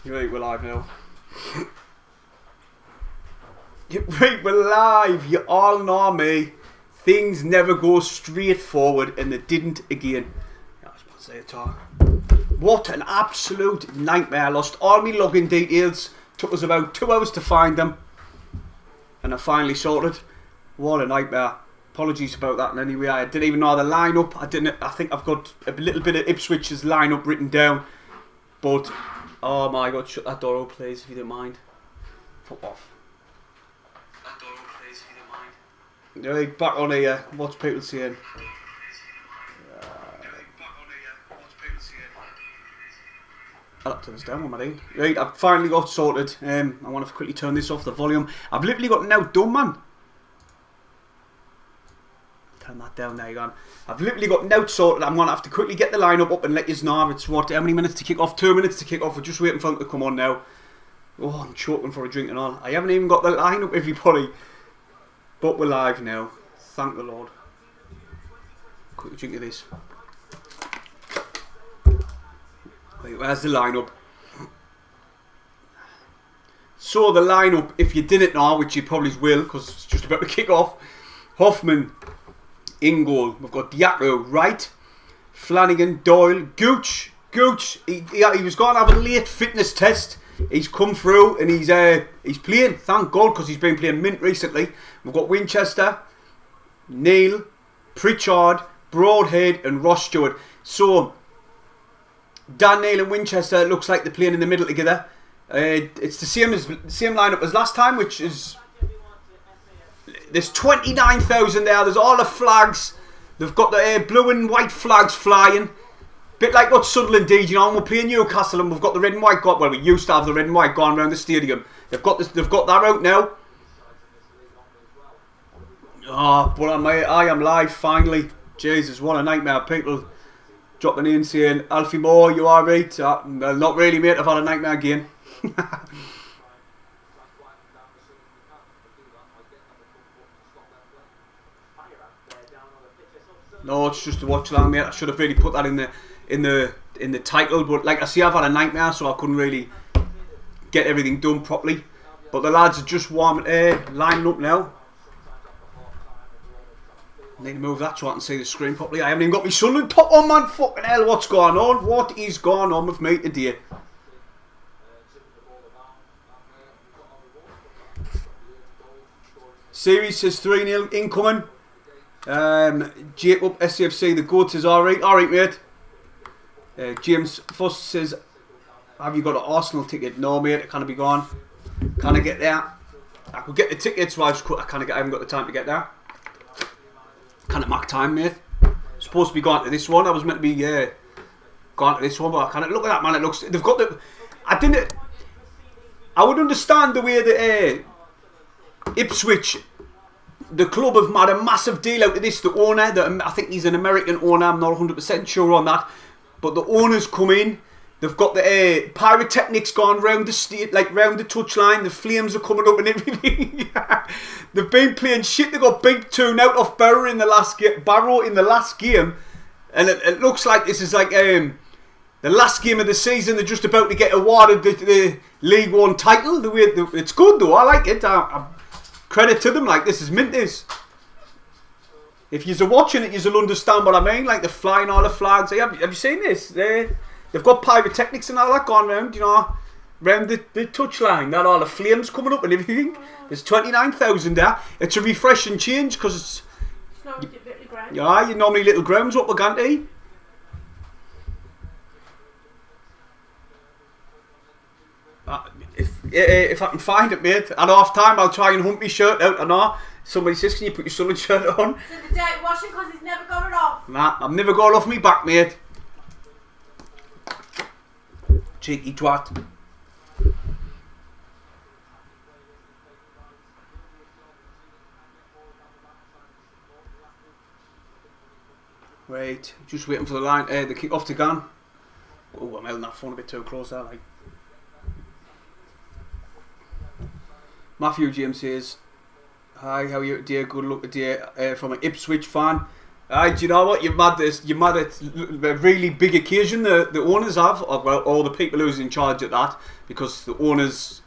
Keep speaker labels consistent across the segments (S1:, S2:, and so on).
S1: Right, we're live now. Right, we're live. You all know me. Things never go straight forward, and they didn't again. I was about to say it all. What an absolute nightmare. I lost all my login details. Took us about 2 hours to find them. And I finally sorted. What a nightmare. Apologies about that in any way. I didn't even know the lineup. I think I've got a little bit of Ipswich's lineup written down. But oh my god, shut that door up please if you don't mind. Fuck off. That door up please if you don't mind. Right, back on here. What's people saying? I'll turn this down, what am I doing? Right, I've finally got sorted. I want to quickly turn this off the volume. I've literally got it now done, man. Turn that down, there you go. I've literally got now sorted. I'm going to have to quickly get the lineup up and let you know. It's what, how many minutes to kick off? 2 minutes to kick off. We're just waiting for them to come on now. Oh, I'm choking for a drink and all. I haven't even got the lineup, everybody. But we're live now. Thank the Lord. Quick drink of this. Wait, where's the lineup? So the lineup, if you didn't know, which you probably will, because it's just about to kick off. Hoffman in goal. We've got Diacko right, Flanagan, Doyle, Gooch. He was going to have a late fitness test. He's come through and he's playing. Thank God, because he's been playing mint recently. We've got Winchester, Neal, Pritchard, Broadhead, and Ross Stewart. So Dan Neal and Winchester looks like they're playing in the middle together. It's the same lineup as last time, which is. There's 29,000 there. There's all the flags. They've got the blue and white flags flying. Bit like what Sunderland did, you know. And we're playing Newcastle and we've got the red and white. Well, we used to have the red and white going around the stadium. They've got that out now. Oh, but I am live finally. Jesus, what a nightmare. People dropping in saying, Alfie Moore, you alright? Well, not really, mate. I've had a nightmare again. No, it's just a watch along, mate. I should have really put that in the title, but like I say, I've had a nightmare, so I couldn't really get everything done properly. But the lads are just warming, lining up now. I need to move that so I can see the screen properly. I haven't even got my Sunderland top on, man. Fucking hell, what's going on? What is going on with me today? Series says 3-0 incoming. Jacob SCFC, the goat is alright. Alright, mate. James Fuss says, have you got an Arsenal ticket? No, mate, it can't be gone. Can I get there? I could get the tickets, but I haven't got the time to get there. Can't mark time, mate. Supposed to be going to this one. I was meant to be going to this one, but I can't. Look at that, man. It looks. They've got the. I would understand the way that Ipswich, the club, have made a massive deal out of this. The owner, I think he's an American owner. I'm not 100% sure on that, but the owners come in. They've got the pyrotechnics going round the state, like round the touchline. The flames are coming up and everything. They've been playing shit. They got beat 2-0 off Barrow in the last game, and it looks like this is like the last game of the season. They're just about to get awarded the League One title. The way it's good though. I like it. I credit to them. Like, this is mint. This. If you're watching it, you'll understand what I mean. Like, they're flying all the flags. Have you seen this? They've got pyrotechnics and all that going round, you know, round the touchline. That all the flames coming up and everything. There's 29,000 there. It's a refreshing change because it's
S2: normally little ground.
S1: Yeah, you normally little grounds up again, eh? If I can find it, mate, at half time I'll try and hunt my shirt out. I know somebody says, can you put your Sunderland shirt on?
S2: So the day washing because it's never going off.
S1: Nah, I'm never going off me back, mate. Cheeky twat. Right, just waiting for the line. The kick off to gun. Oh, I'm holding that phone a bit too close there, like. Matthew James says, hi, how are you today? Good luck today from an Ipswich fan. Do you know what? You've mad at a really big occasion the owners have, or the people who's in charge of that, because the owners,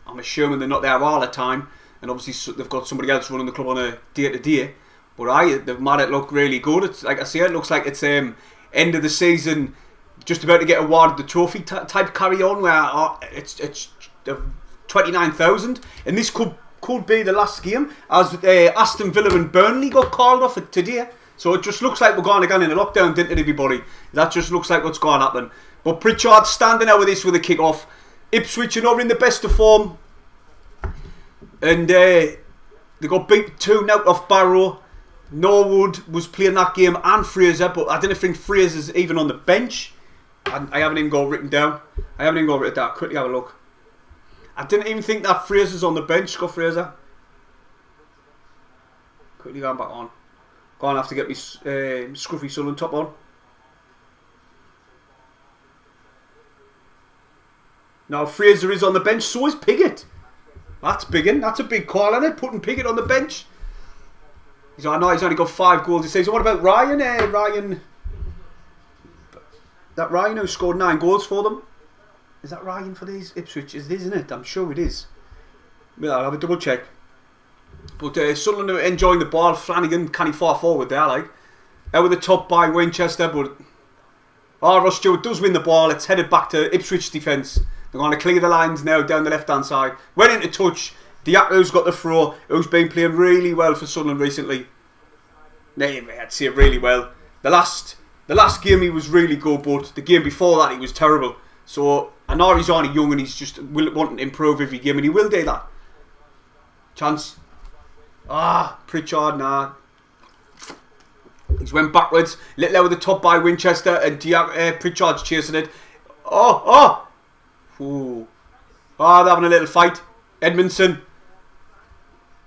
S1: I'm assuming they're not there all the time, and obviously they've got somebody else running the club on a day-to-day. But they've made it look really good. It's like I say, it looks like it's end of the season, just about to get awarded the trophy type carry on, where it's 29,000, and this could be the last game, as Aston Villa and Burnley got called off it today. So it just looks like we're going again in a lockdown, didn't it, everybody? That just looks like what's going to happen. But Pritchard standing out with this with a kick-off. Ipswich are not in the best of form, and they got beat 2-0 off Barrow. Norwood was playing that game, and Fraser, but I didn't think Fraser's even on the bench. I haven't even got it written down. Quickly have a look. I didn't even think that Fraser's on the bench, Scott Fraser. Quickly going back on. Gonna have to get me scruffy Sunderland top on. Now Fraser is on the bench, so is Piggott. That's biggin'. That's a big call, isn't it? Putting Piggott on the bench. I know he's only got 5 goals this season. What about Ryan? That Ryan who scored 9 goals for them. Is that Ryan for these Ipswich? Isn't it? I'm sure it is. I'll have a double check. But Sunderland are enjoying the ball. Flanagan can't far forward there, like. Out with the top by Winchester, but Ross Stewart does win the ball. It's headed back to Ipswich defence. They're going to clear the lines now down the left hand side. Went into touch. Diako's got the throw, who's been playing really well for Sunderland recently. I'd say really well. The last game he was really good, but the game before that he was terrible. So I know he's only young and he's just wanting to improve every game, and he will do that. Chance. Pritchard, nah. He's went backwards. Little out of the top by Winchester, and Pritchard's chasing it. They're having a little fight.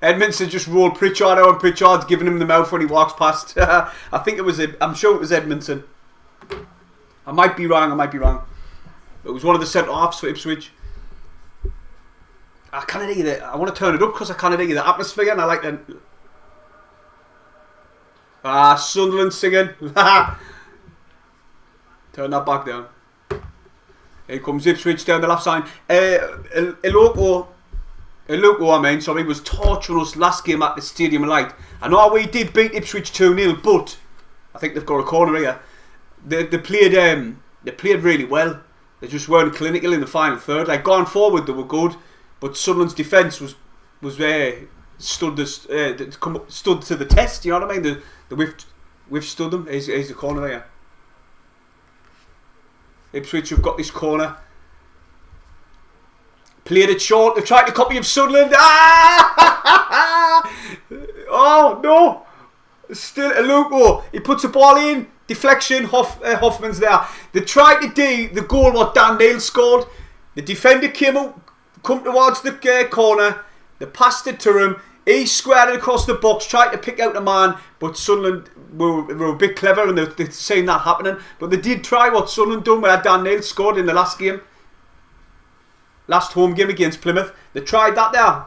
S1: Edmondson just rolled Pritchard out, and Pritchard's giving him the mouth when he walks past. I'm sure it was Edmondson. I might be wrong. It was one of the centre halves for Ipswich. I can't hear that. I want to turn it up because I can't hear the atmosphere, and I like the Sunderland singing. Turn that back down. Here comes Ipswich down the left side. Iloko, was torturing us last game at the Stadium of Light. I know we did beat Ipswich 2-0, but I think they've got a corner here. They played really well. They just weren't clinical in the final third. Like, going forward, they were good, but Sunderland's defence was stood to the test. You know what I mean? They withstood them. Here's the corner there. Ipswich have got this corner. Played it short. They've tried to copy of Sunderland. Oh no! Still Iloko. He puts the ball in. Deflection. Hoffman's there. They tried to do the goal what Dan Neal scored. The defender come towards the corner. They passed it to him. He squared it across the box, tried to pick out the man, but Sunderland were a bit clever and they've seen that happening. But they did try what Sunderland done where Dan Neal scored in the last game. Last home game against Plymouth. They tried that there.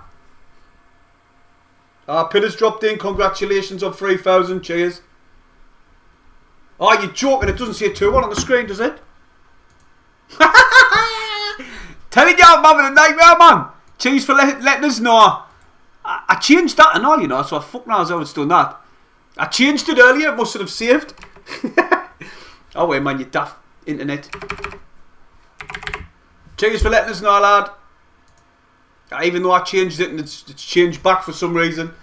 S1: Pider's dropped in. Congratulations on 3,000. Cheers. You're joking. It doesn't say 2-1 on the screen, does it? Telling you I'm having a nightmare, man. Cheers for letting us know. I changed that and all, you know, so I fuck knows how it's done that. I changed it earlier. It must have saved. Oh, wait, man, you daft internet. Cheers for letting us know, lad. Even though I changed it and it's changed back for some reason.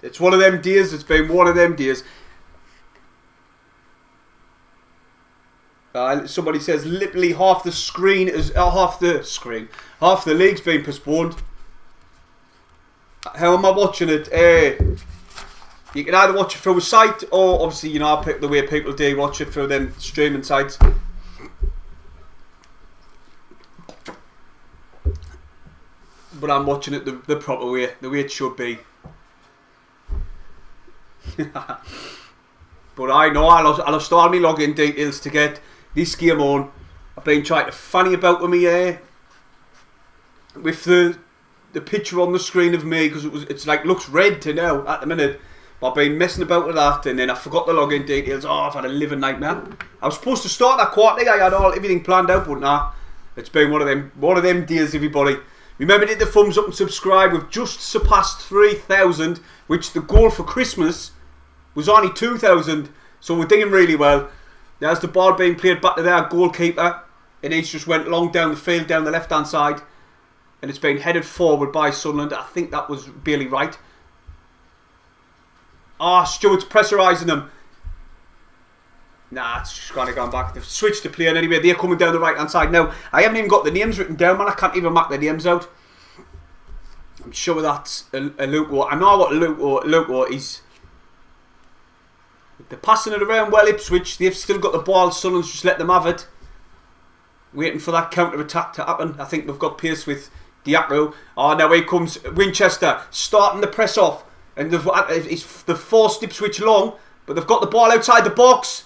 S1: It's one of them days. It's been one of them days. Somebody says literally half the league's been postponed. How am I watching it? You can either watch it through a site, or obviously, you know, the way people do watch it through them streaming sites. But I'm watching it the proper way, the way it should be. But I know I'll start my login details to get this game on. I've been trying to funny about with me with the picture on the screen of me, because it's like looks red to now at the minute. I've been messing about with that, and then I forgot the login details. Oh, I've had a living nightmare. I was supposed to start that quarterly. I had everything planned out, but nah. It's been one of them days, everybody. Remember to hit the thumbs up and subscribe. We've just surpassed 3,000, which the goal for Christmas was only 2,000. So we're doing really well. There's the ball being played back to their goalkeeper, and he's just went long down the field, down the left-hand side, and it's been headed forward by Sunderland. I think that was barely right. Stewart's pressurising them. Nah, it's just kind of gone back. They've switched the play, and anyway, they're coming down the right-hand side. Now, I haven't even got the names written down, man. I can't even mark the names out. I'm sure that's a Luco. I know what Luco is. They're passing it around well, Ipswich. They've still got the ball. Sunderland's just let them have it. Waiting for that counter-attack to happen. I think they've got pace with Diacro. Now here comes Winchester, starting the press off. And they've forced Ipswich long, but they've got the ball outside the box.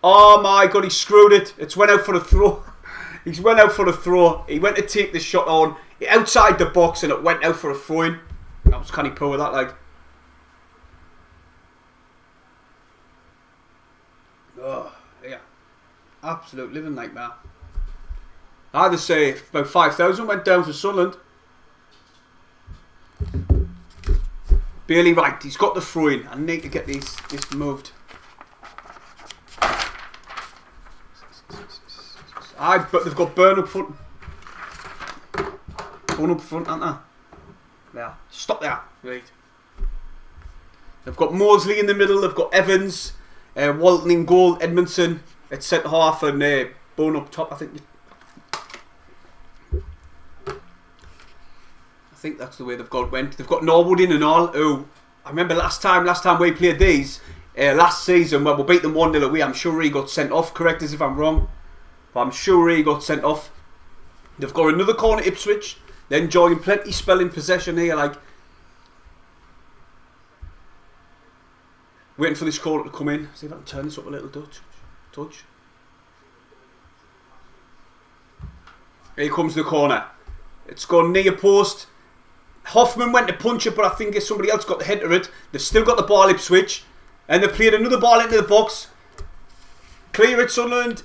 S1: Oh my God, he screwed it. It's went out for a throw. He's went out for a throw. He went to take the shot on outside the box, and it went out for a throw-in. That was kind of poor with that, like. Oh, yeah. Absolute living nightmare. I'd say about 5,000 went down for Sunderland. Barely right. He's got the throw-in. I need to get this moved. But they've got Burn up front. Burn up front, aren't they? Yeah. Stop there. Right. They've got Mosley in the middle. They've got Evans, Walton in goal, Edmondson at centre half, and Burn up top. I think that's the way they've went. They've got Norwood in and all. Oh, I remember last time we played these last season, well, we beat them 1-0 away. I'm sure he got sent off. Correct us if I'm wrong, but I'm sure he got sent off. They've got another corner, Ipswich. They're enjoying plenty spelling possession here, like waiting for this corner to come in. See if I can turn this up a little touch. Here comes the corner. It's gone near post. Hoffman went to punch it, but I think somebody else got the head of it. They've still got the ball, Ipswich, and they've played another ball into the box. Clear it, Sunderland.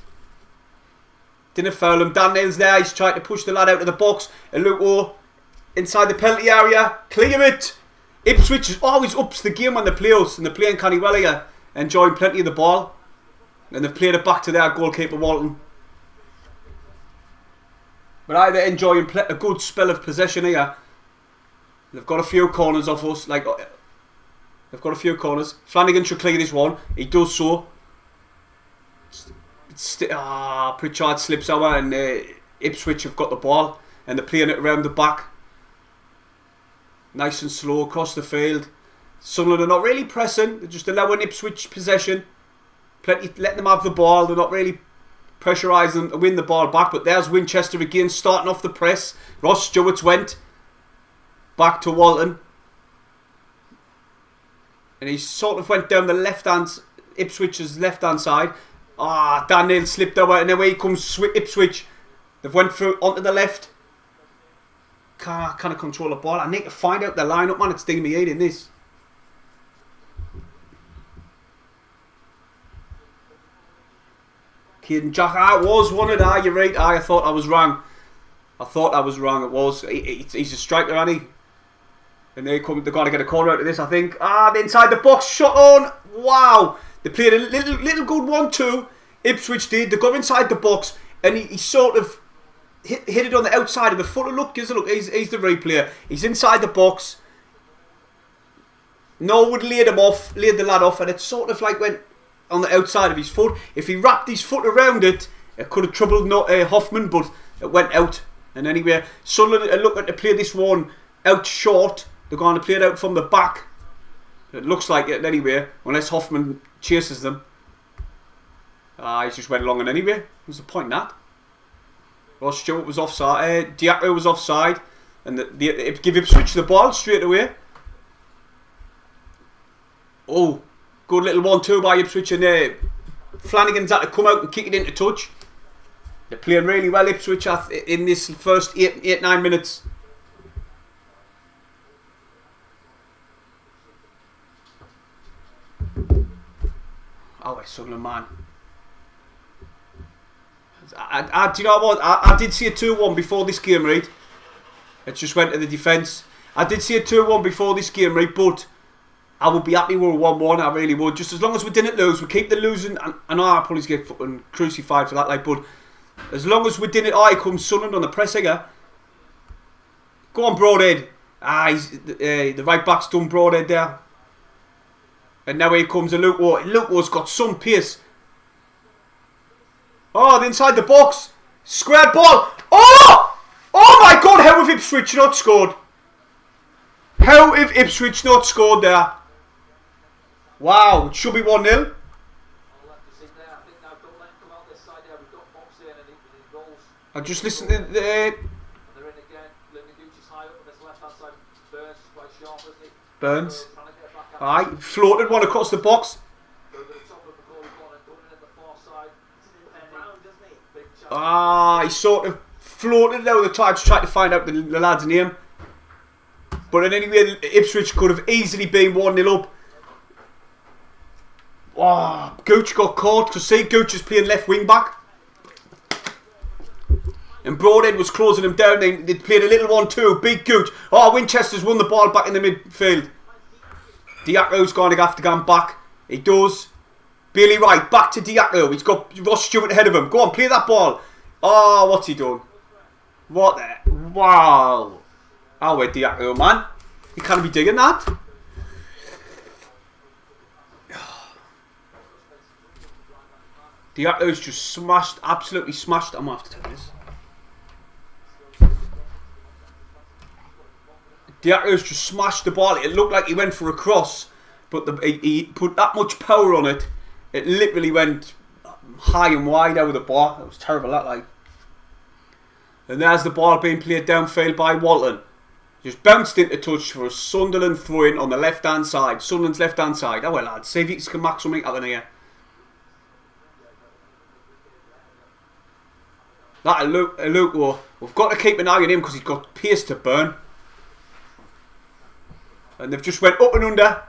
S1: Didn't foul him. Dan Neal's there. He's trying to push the lad out of the box. And Luco inside the penalty area. Clear it. Ipswich always ups the game on the playoffs, and they're playing canny well here, enjoying plenty of the ball. And they've played it back to their goalkeeper, Walton. But either enjoying a good spell of possession here. They've got a few corners off us. They've got a few corners. Flanagan should clear this one. He does so. Pritchard slips over, and Ipswich have got the ball, and they're playing it around the back. Nice and slow across the field. Sunderland are not really pressing. They're just allowing Ipswich possession. Letting them have the ball. They're not really pressurising them to win the ball back. But there's Winchester again, starting off the press. Ross Stewart's went back to Walton, and he sort of went down the left-hand, Ipswich's left-hand side. Dan Neal slipped over, and away comes Ipswich. They've went through onto the left. Can't control the ball. I need to find out the line-up, man. It's digging me in this. Kieron Jack, it was one of that. You're right. I thought I was wrong. It was. He's a striker, isn't he? And they're going to get a corner out of this, I think. The inside the box, shot on. Wow. They played a little good 1-2. Ipswich did. They got inside the box, and he sort of hit it on the outside of the foot. Look, he's the replayer. He's inside the box. Norwood laid the lad off, and it sort of like went on the outside of his foot. If he wrapped his foot around it, it could have troubled Hoffman, but it went out. And anyway, Sunderland are looking to play this one out short. They're going to play it out from the back. It looks like it anyway, unless Hoffman chases them. He just went along, and anyway, what's the point in that? Ross Stewart was offside. Diacro was offside, and they give Ipswich the ball straight away. Oh, good little 1-2 by Ipswich, and Flanagan's had to come out and kick it into touch. They're playing really well, Ipswich, in this first 8-9 minutes. Oh, Sunderland, man. Do you know what? I did see a 2-1 before this game, right? It just went to the defence. I did see a 2-1 before this game, right? But I would be happy with a 1-1. I really would. Just as long as we didn't lose, we keep the losing. And I'll probably get fucking crucified for that, like. But as long as we didn't, here comes Sunderland on the press here. Go on, Broadhead. The right back's done Broadhead there. And now here comes a Lukewa. Lukewa's got some pace. Oh, the inside the box. Squared ball. Oh! Oh my God, how have Ipswich not scored? How have Ipswich not scored there? Wow, it should be 1-0. I just listened to the... Burns. Aye, floated one across the box. He sort of floated it out of the touch, tried to find out the lad's name. But in any way, Ipswich could have easily been 1-0 up. Oh, Gooch got caught, because see, Gooch is playing left wing back. And Broadhead was closing him down. They played a little 1-2. Big Gooch. Oh, Winchester's won the ball back in the midfield. Diaco's going to have to go back. He does. Bailey Wright back to Diaco. He's got Ross Stewart ahead of him. Go on, play that ball. Oh, what's he done? What the? Wow. Oh, wait, Diaco, man. He can't be digging that. Diaco's just smashed, absolutely smashed. I'm going to have to take this. Diaco's just smashed the ball. It looked like he went for a cross, but he put that much power on it. It literally went high and wide out of the bar. It was terrible, that, like. And there's the ball being played downfield by Walton. Just bounced into touch for a Sunderland throw-in on the left-hand side. Sunderland's left-hand side. Oh, well, lads. See if you can mark something out in here. That Luke, we've got to keep an eye on him because he's got pace to burn. And they've just went up and under.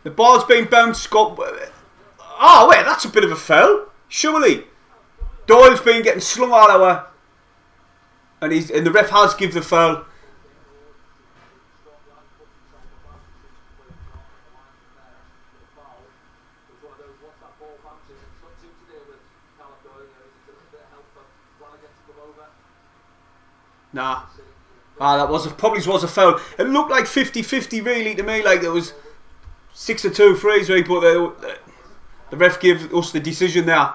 S1: The ball's been bounced. Oh, wait, that's a bit of a foul. Surely. Doyle's been getting slung all over. And the ref has given the foul. Nah. That probably was a foul. It looked like 50-50 really to me. Like it was 6-2 freeze, right? But the ref gave us the decision there.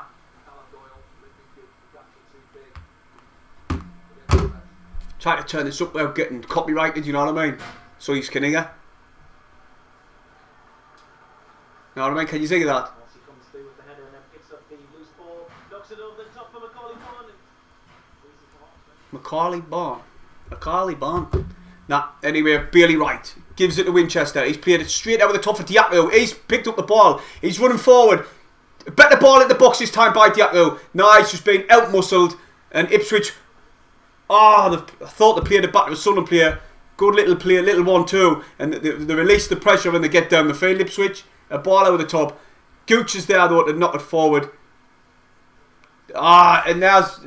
S1: Trying to turn this up without getting copyrighted, you know what I mean? So he's Kinniger. You know what I mean? Can you see that? Macaulay Barn. Nah, anyway, Bailey Wright gives it to Winchester. He's played it straight out of the top of Diaco. He's picked up the ball. He's running forward. Better ball at the box this time by Diaco. Nah, he's just been out-muscled. And Ipswich... I thought they played it back to a Sunderland player. Good little play, little 1-2. And they release the pressure when they get down the field, Ipswich. A ball out of the top. Gooch is there, though, to knock it forward. And there's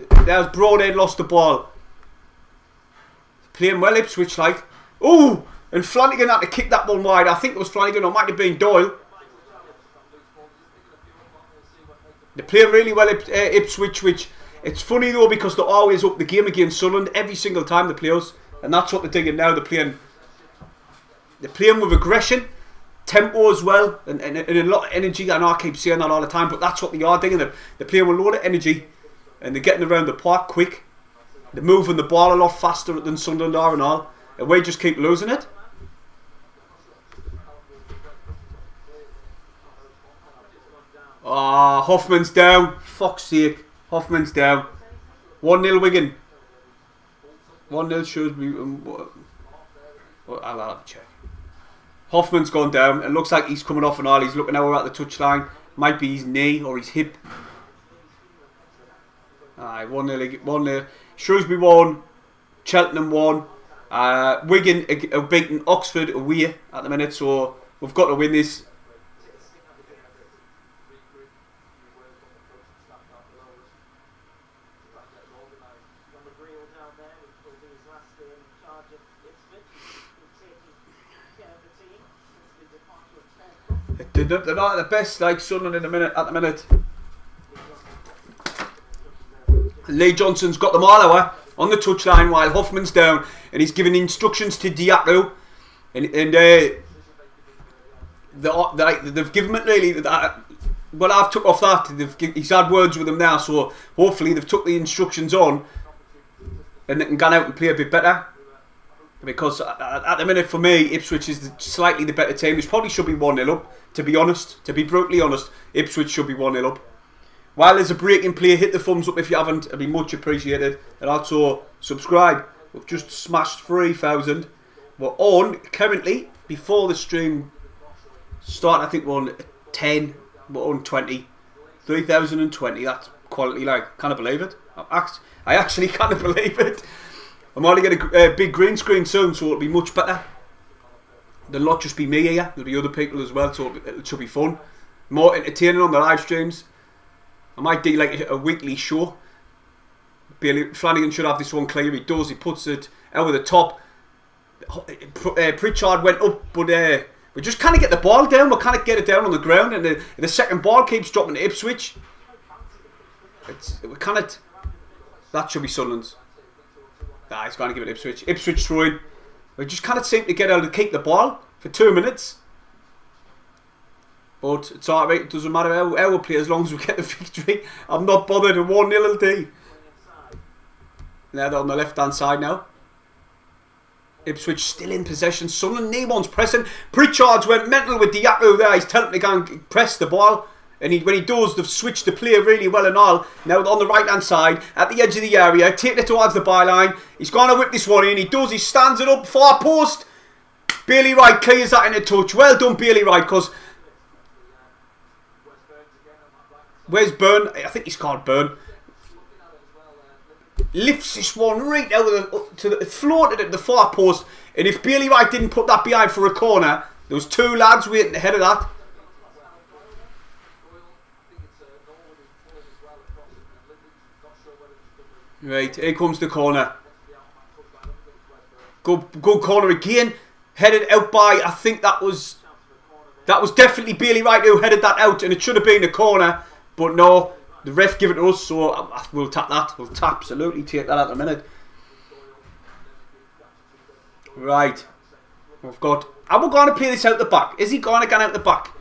S1: Broadhead lost the ball. Playing well, Ipswich, like. Oh! And Flanagan had to kick that one wide. I think it was Flanagan, or it might have been Doyle. They play really well, Ipswich, which... It's funny, though, because they're always up the game against Sunderland every single time they play us. And that's what they're doing now. They're playing with aggression, tempo as well, and a lot of energy. I know I keep saying that all the time, but that's what they are doing. They're playing with a lot of energy, and they're getting around the park quick. They're moving the ball a lot faster than Sunderland are and all. And we just keep losing it. Hoffman's down. Fuck's sake. Hoffman's down. 1-0 Wigan. 1-0 Shrewsbury. I'll have a check. Hoffman's gone down. It looks like he's coming off and all. He's looking over at the touchline. Might be his knee or his hip. Alright, 1-0. Shrewsbury won. Cheltenham won. Wigan are beating Oxford away at the minute, so we've got to win this. They're not the best, like Sunderland at the minute. Lee Johnson's got them all over on the touchline while Hoffman's down, and he's giving instructions to Diaco, and they've given him really that. Well, I've took off that. He's had words with them now, so hopefully they've took the instructions on, and they can go out and play a bit better. Because at the minute, for me, Ipswich is slightly the better team. Which probably should be 1-0 up. To be honest, to be brutally honest, Ipswich should be 1-0 up. While there's a breaking play, hit the thumbs up if you haven't. It'd be much appreciated. And also subscribe. We've just smashed 3,000. We're on currently, before the stream started, I think we're on 10. We're on 20. 3,020. That's quality, like. Can't believe it. I actually can't believe it. I'm only getting a big green screen soon, so it'll be much better. There'll not just be me here, there'll be other people as well, so it should be fun. More entertaining on the live streams. I might do like a weekly show. Bailey Flanagan should have this one clear. He does, he puts it over the top. Pritchard went up, but we just can't get the ball down. We can't get it down on the ground, and the second ball keeps dropping to Ipswich. That should be Sunderland's. Nah, he's going to give it Ipswich. Ipswich throwing. We just can't seem to get out to keep the ball for 2 minutes. But it's alright, it doesn't matter how we play as long as we get the victory. I'm not bothered. 1-0 LD. Now they're on the left hand side now. Ipswich still in possession. Sunderland, Neal's pressing. Pritchard's went mental with Diaco there. He's telling him to go and press the ball. And when he does, they've switched the play really well and all. Now on the right hand side, at the edge of the area, taking it towards the byline. He's going to whip this one in. He does, he stands it up, far post. Bailey Wright clears that into touch. Well done, Bailey Wright, because... Where's Byrne? I think he's called Byrne. Lifts this one right out floated at the far post. And if Bailey Wright didn't put that behind for a corner, there was two lads waiting ahead of that. Right, here comes the corner. Good corner again. Headed out by, I think that was definitely Bailey Wright who headed that out, and it should have been a corner, but no, the ref gave it to us, so we'll tap that. We'll absolutely take that at the minute. Right, we've got. Are we going to play this out the back? Is he going to get out the back?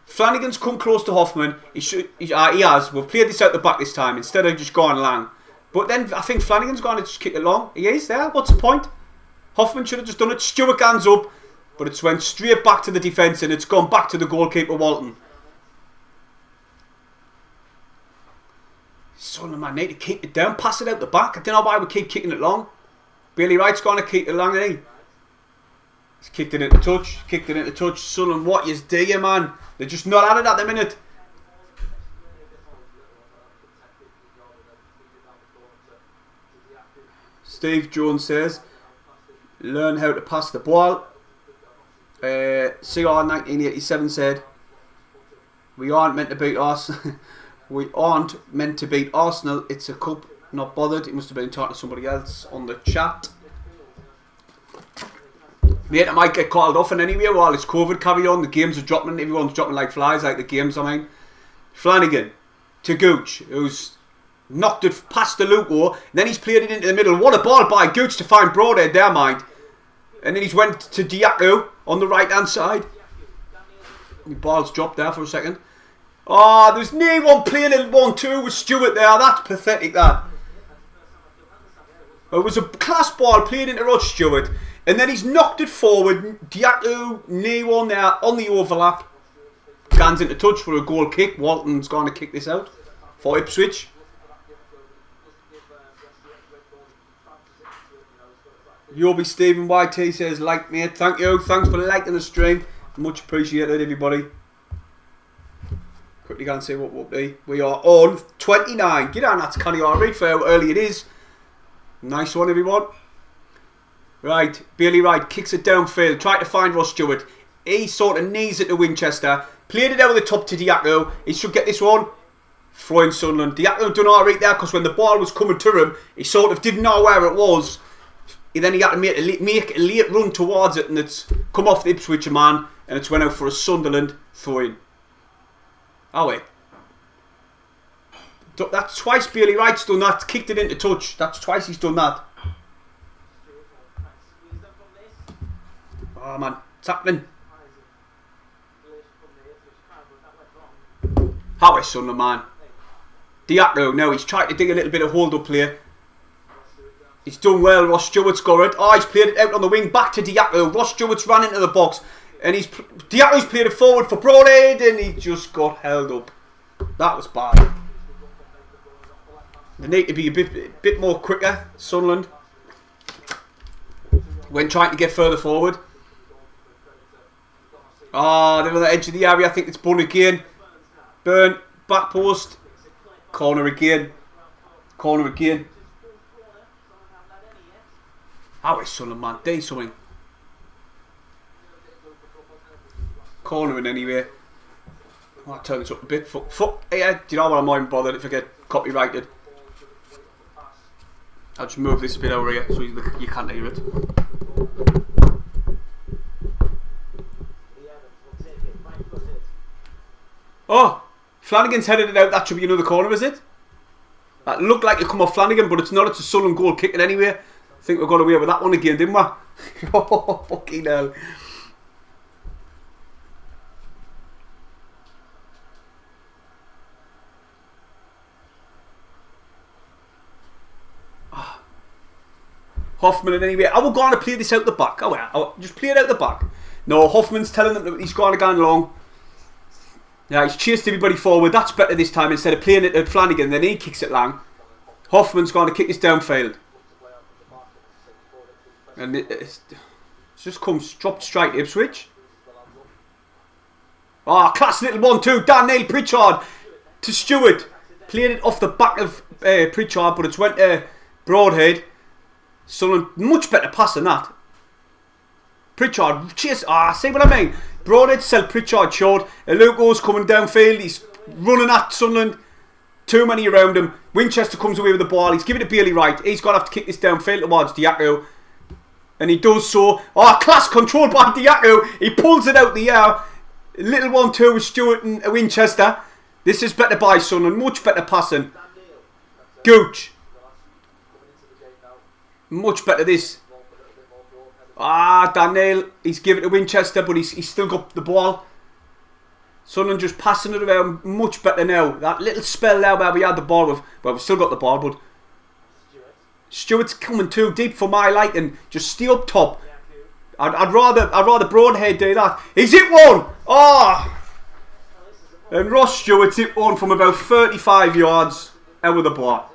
S1: Flanagan's come close to Hoffman. He has. We've played this out the back this time instead of just going long. But then I think Flanagan's going to just kick it long. He is there. What's the point? Hoffman should have just done it. Stewart hands up. But it's went straight back to the defence and it's gone back to the goalkeeper, Walton. Son of man, need to keep it down. Pass it out the back. I don't know why we keep kicking it long. Bailey Wright's going to kick it long, isn't he? He's kicked it into touch. Kicked it into touch. Son, what you do, man? They're just not at it at the minute. Steve Jones says, learn how to pass the ball. CR 1987 said, we aren't meant to beat Arsenal. We aren't meant to beat Arsenal. It's a cup. Not bothered. He must have been talking to somebody else on the chat. Mate, it might get called off in anyway while it's COVID carry on. The games are dropping. Everyone's dropping like flies, like the games, I mean. Flanagan to Gooch, who's knocked it past the Luco, then he's played it into the middle. What a ball by Gooch to find Broadhead there, mind. And then he's went to Diaco on the right hand side. The ball's dropped there for a second. Oh, there's no one playing in 1-2 with Stewart there. That's pathetic, that. It was a class ball played into Rod Stewart, and then he's knocked it forward. Diaco, no one there on the overlap. Hands into touch for a goal kick. Walton's going to kick this out for Ipswich. Yobi Stephen YT says, like, mate. Thank you. Thanks for liking the stream. Much appreciated, everybody. Quickly go and see what we'll be. We are on 29. Get on, that's Connie Henry for how early it is. Nice one, everyone. Right, Bailey Wright kicks it downfield. Trying to find Ross Stewart. He sort of knees it to Winchester. Played it over the top to Diaco. He should get this one. Throwing Sunderland. Diaco done alright there because when the ball was coming to him, he sort of didn't know where it was. Then he had to make a late run towards it, and it's come off the Ipswich man, and it's went out for a Sunderland Throw in. Oh wait. That's twice Bailey Wright's done that. Kicked it into touch. That's twice he's done that. Oh man, it's happening. How is Sunderland, man? Diacro, now he's tried to dig a little bit of hold up play. He's done well. Ross Stewart's got it. Oh, he's played it out on the wing back to Diacro. Ross Stewart's ran into the box. And Diacro's played it forward for Broadhead and he just got held up. That was bad. They need to be a bit more quicker, Sunderland, when trying to get further forward. Ah, they're on the edge of the area. I think it's Bun again. Burn, back post. Corner again. Corner again. How is Sunderland, man? Do something. Cornering anyway. I'll turn this up a bit. Fuck. Yeah, do you know what? I'm not even bothered if I get copyrighted. I'll just move this a bit over here so you can't hear it. Oh! Flanagan's headed it out. That should be another corner, is it? That looked like it come off Flanagan, but it's not. It's a Sunderland goal kicking anyway. I think we got away with that one again, didn't we? Oh, fucking hell. Hoffman and anyway. I will go on to play this out the back. Oh, well, I'll just play it out the back. No, Hoffman's telling them that he's going to go along. Yeah, he's chased everybody forward. That's better this time. Instead of playing it at Flanagan, then he kicks it long. Hoffman's going to kick this downfield. And it's just comes dropped straight to Ipswich. Ah, oh, class little 1-2. Daniel Pritchard to Stewart. Played it off the back of Pritchard, but it's went to Broadhead. Sunderland, much better pass than that. Pritchard, chase. See what I mean? Broadhead sell Pritchard short. Lugo's coming downfield. He's running at Sunderland. Too many around him. Winchester comes away with the ball. He's giving it to Bailey Wright. He's going to have to kick this downfield towards Diacro. And he does so. Oh, class controlled by Diacro. He pulls it out the air. Little 1-2 with Stewart and Winchester. This is better by Sunderland. Much better passing. Gooch. Much better this. Daniel. He's given it to Winchester, but he's still got the ball. Sunderland just passing it around. Much better now. That little spell there where we had the ball with. Well, we've still got the ball, but Stewart's coming too deep for my liking. Just stay up top. I'd rather Broadhead do that. He's hit one. And Ross Stewart's hit one from about 35 yards out with the ball.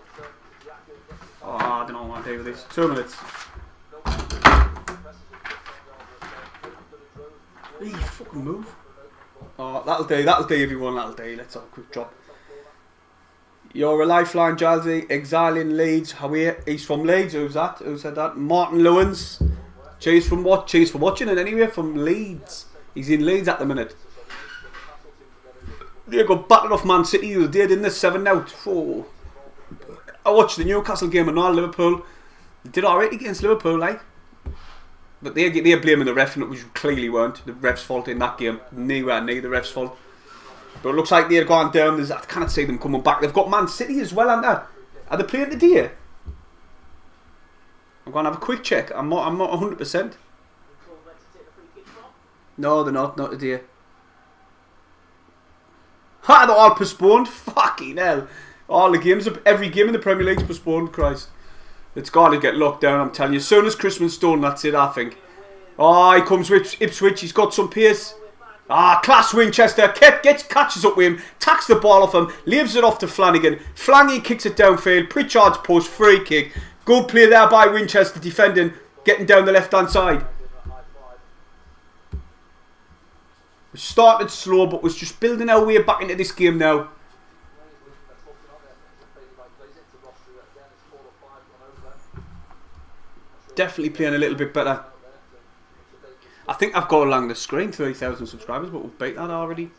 S1: I don't know what to do with this. 2 minutes. Hey, fucking move. That'll do everyone, that'll do. Let's have a quick drop. You're a lifeline, Gilesy. Exiling Leeds. He's from Leeds. Who's that? Who said that? Martin Lewins. Cheers for watching it anyway from Leeds. He's in Leeds at the minute. They got battered off Man City the other day, didn't they? 7-0. Oh. I watched the Newcastle game and all Liverpool. They did alright against Liverpool, like. But they're blaming the ref, which clearly weren't the ref's fault in that game. Nowhere near the ref's fault. But it looks like they're going down. I can't see them coming back. They've got Man City as well, aren't they? Are they playing today? I'm going to have a quick check. I'm not 100%. No, they're not. Not today. Ha! They're all postponed. Fucking hell. All the games, every game in the Premier League's postponed. Christ. It's got to get locked down, I'm telling you. As soon as Christmas done, that's it, I think. He comes with Ipswich. He's got some pace. Class Winchester. Catches up with him. Tacks the ball off him. Leaves it off to Flanagan. Flanagan kicks it downfield. Pritchard's post. Free kick. Good play there by Winchester defending. Getting down the left-hand side. We started slow, but was just building our way back into this game now. Definitely playing a little bit better. I think I've got along the screen 30,000 subscribers, but we've beat that already.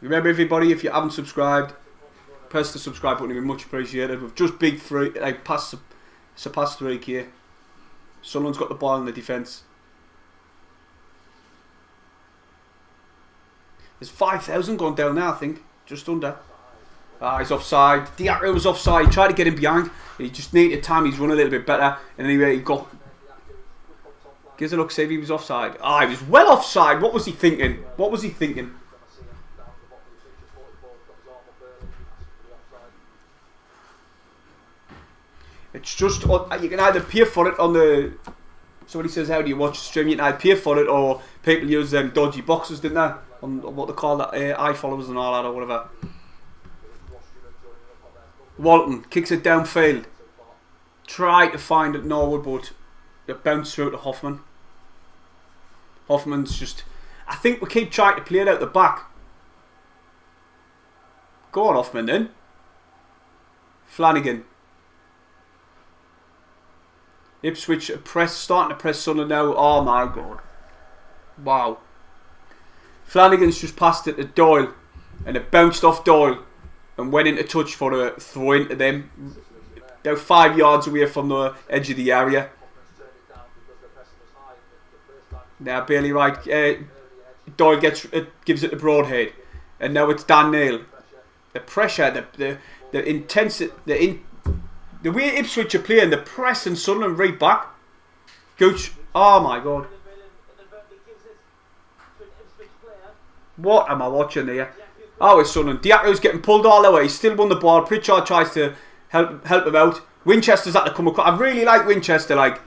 S1: Remember, everybody, if you haven't subscribed, press the subscribe button. It'd be much appreciated. We've just surpassed 3k. Someone's got the ball in the defence. There's 5,000 gone down there, I think. Just under. Ah, he's offside. Diakro was offside. He tried to get him behind. He just needed time. He's run a little bit better. And anyway, he got... Gives a look, see if he was offside. Ah, he was well offside. What was he thinking? What was he thinking? It's just... You can either pay for it on the... Somebody says, how do you watch the stream? You can either pay for it or people use them dodgy boxes, didn't they? On what they call that, iFollowers and all that or whatever. Walton kicks it downfield. Try to find it Norwood, but it bounced through to Hoffman. Hoffman's just... I think we keep trying to play it out the back. Go on, Hoffman, then. Flanagan. Ipswich starting to press Sunderland now. Oh my god. Wow. Flanagan's just passed it to Doyle. And it bounced off Doyle. And went into touch for a throw into them. About 5 yards away from the edge of the area. Now barely right. Doyle gives it to Broadhead. And now it's Dan Neal. The pressure, the intensity, the way Ipswich are playing, the press and Sunderland right back. Gooch. Oh my god. What am I watching here? Oh, it's Sunderland. Diakro's getting pulled all the way. He's still won the ball. Pritchard tries to help him out. Winchester's had to come across. I really like Winchester. Like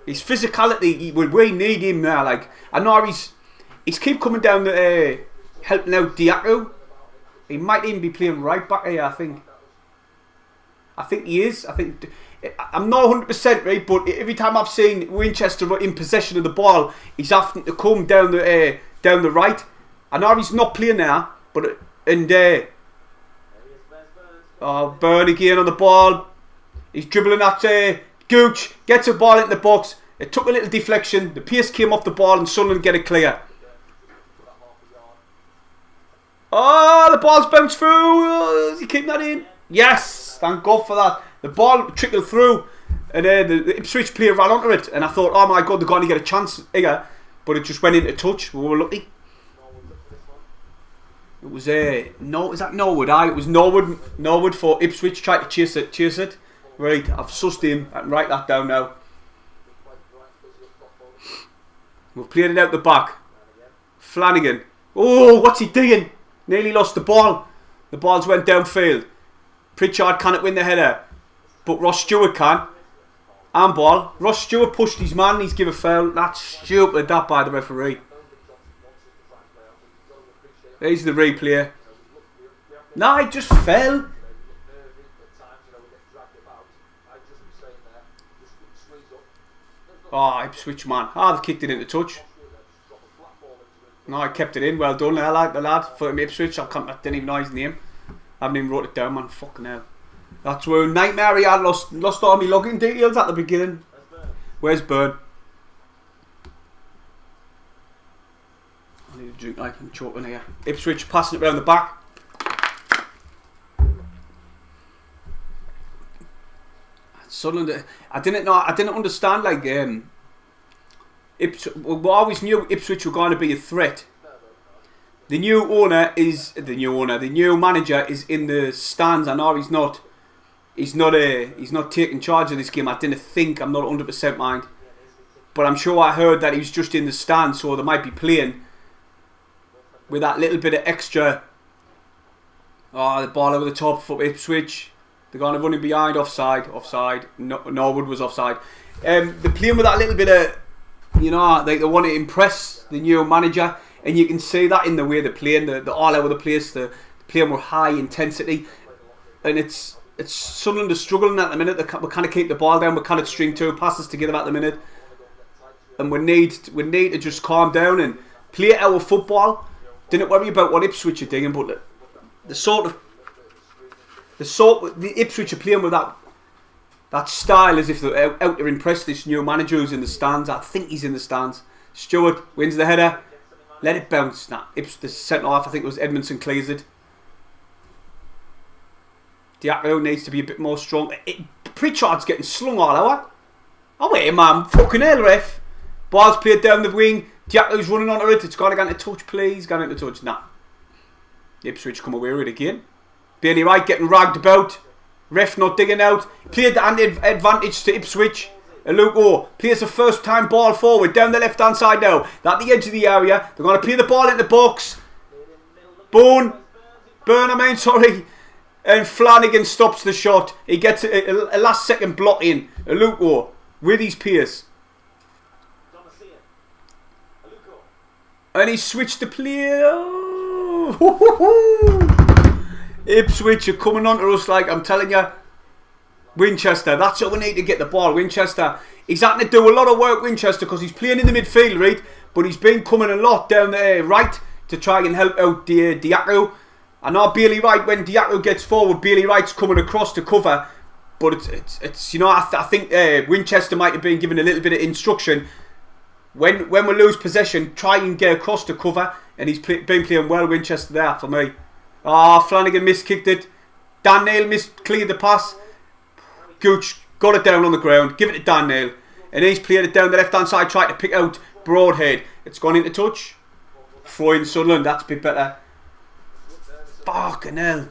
S1: his physicality, we need him now. Like I know he's keep coming down the helping out Diakro. He might even be playing right back here. I think he is. I'm not 100% right, but every time I've seen Winchester in possession of the ball, he's having to come down the right. I know he's not playing there, but Byrne again on the ball. He's dribbling at Gooch, gets a ball into the box. It took a little deflection. The pace came off the ball, and Sunderland get it clear. Oh, the ball's bounced through. Does he keep that in? Yes, thank God for that. The ball trickled through, and the Ipswich player ran onto it. And I thought, oh my God, they're going to get a chance here, but it just went into touch. We were lucky. It was no, is that Norwood? It was Norwood for Ipswich. Tried to chase it. Right, I've sussed him. I can write that down now. We've played it out the back. Flanagan. Oh, what's he doing? Nearly lost the ball. The balls went downfield. Pritchard can't win the header, but Ross Stewart can. Handball. Ross Stewart pushed his man. He's given a foul. That's stupid. That by the referee. There's the replay. No, he just fell. Oh, Ipswich man. They kicked it into touch. No, I kept it in. Well done, I like the lad for Ipswich. I didn't even know his name. I haven't even wrote it down, man. Fucking hell. That's where nightmare he had. Lost all my login details at the beginning. Where's Byrne? I need a drink. I'm choking here. Ipswich passing it around the back. Sunderland. I didn't understand. Like we always knew Ipswich were going to be a threat. The new manager is in the stands. I know he's not taking charge of this game. I'm not 100% mind, but I'm sure I heard that he was just in the stands, so they might be playing with that little bit of extra. Oh, the ball over the top for Ipswich. They're going to run him behind, offside. Norwood was offside. They're playing with that little bit of, they want to impress the new manager. And you can see that in the way they're playing, the all over the place, they're playing with high intensity. And it's Sunderland are struggling at the minute. We kind of keep the ball down, we kind of string two passes together at the minute. And we need to just calm down and play our football. Didn't worry about what Ipswich are doing, but the Ipswich are playing with that style as if they're out to impress this new manager who's in the stands. I think he's in the stands. Stewart wins the header. Let it bounce. The centre half, I think it was Edmondson, clears it. Diakro needs to be a bit more strong. Pritchard's getting slung all over. Oh wait, man. Fucking hell, ref. Ball's played down the wing. Diako's running onto it. It's got to get into touch, please. Get into touch. Nah. Ipswich come away with it again. Bailey Wright getting ragged about. Ref not digging out. Played the advantage to Ipswich. Luke plays the first time ball forward down the left hand side now. At the edge of the area. They're going to play the ball into the box. Burn, sorry. And Flanagan stops the shot. He gets a last second block in. Luke with his pace. And he switched the play. Ipswich are coming on to us like I'm telling you. Winchester, that's what we need to get the ball. Winchester, he's having to do a lot of work, Winchester, because he's playing in the midfield, right? But he's been coming a lot down the right to try and help out Diako. I know Bailey Wright, when Diako gets forward, Bailey Wright's coming across to cover. But it's you know, I think Winchester might have been given a little bit of instruction. When we lose possession, try and get across to cover. And he's been playing well, Winchester, there for me. Flanagan miskicked it. Dan Neal cleared the pass. Gooch got it down on the ground. Give it to Dan Neal. And he's played it down the left hand side, tried to pick out Broadhead. It's gone into touch. Freud Sunderland, that's a bit better. Fucking hell.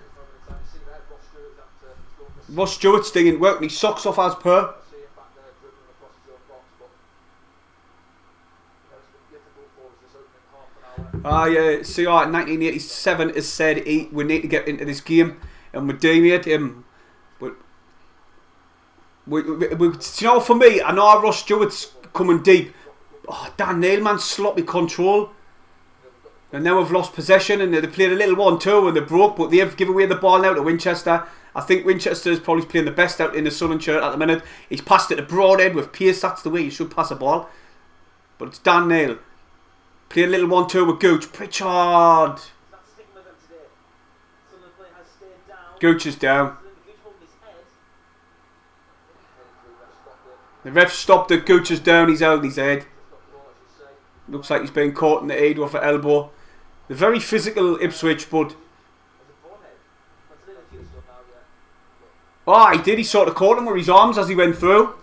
S1: Ross Stewart's stinging, working his socks off as per. CR 1987 has said we need to get into this game and redeem it. You know, for me, I know Ross Stewart's coming deep. Dan Neal, man, sloppy control. And now we've lost possession and they played a little 1-2 and they broke, but they've given away the ball now to Winchester. I think Winchester is probably playing the best out in the Sunderland shirt at the minute. He's passed it to Broadhead with pace. That's the way you should pass a ball. But it's Dan Neal. Played a little 1-2 with Gooch. Pritchard. Gooch is down. The ref stopped it. Gooch is down. He's held his head. Looks like he's being caught in the head with an elbow. They're very physical, Ipswich, but... he did. He sort of caught him with his arms as he went through.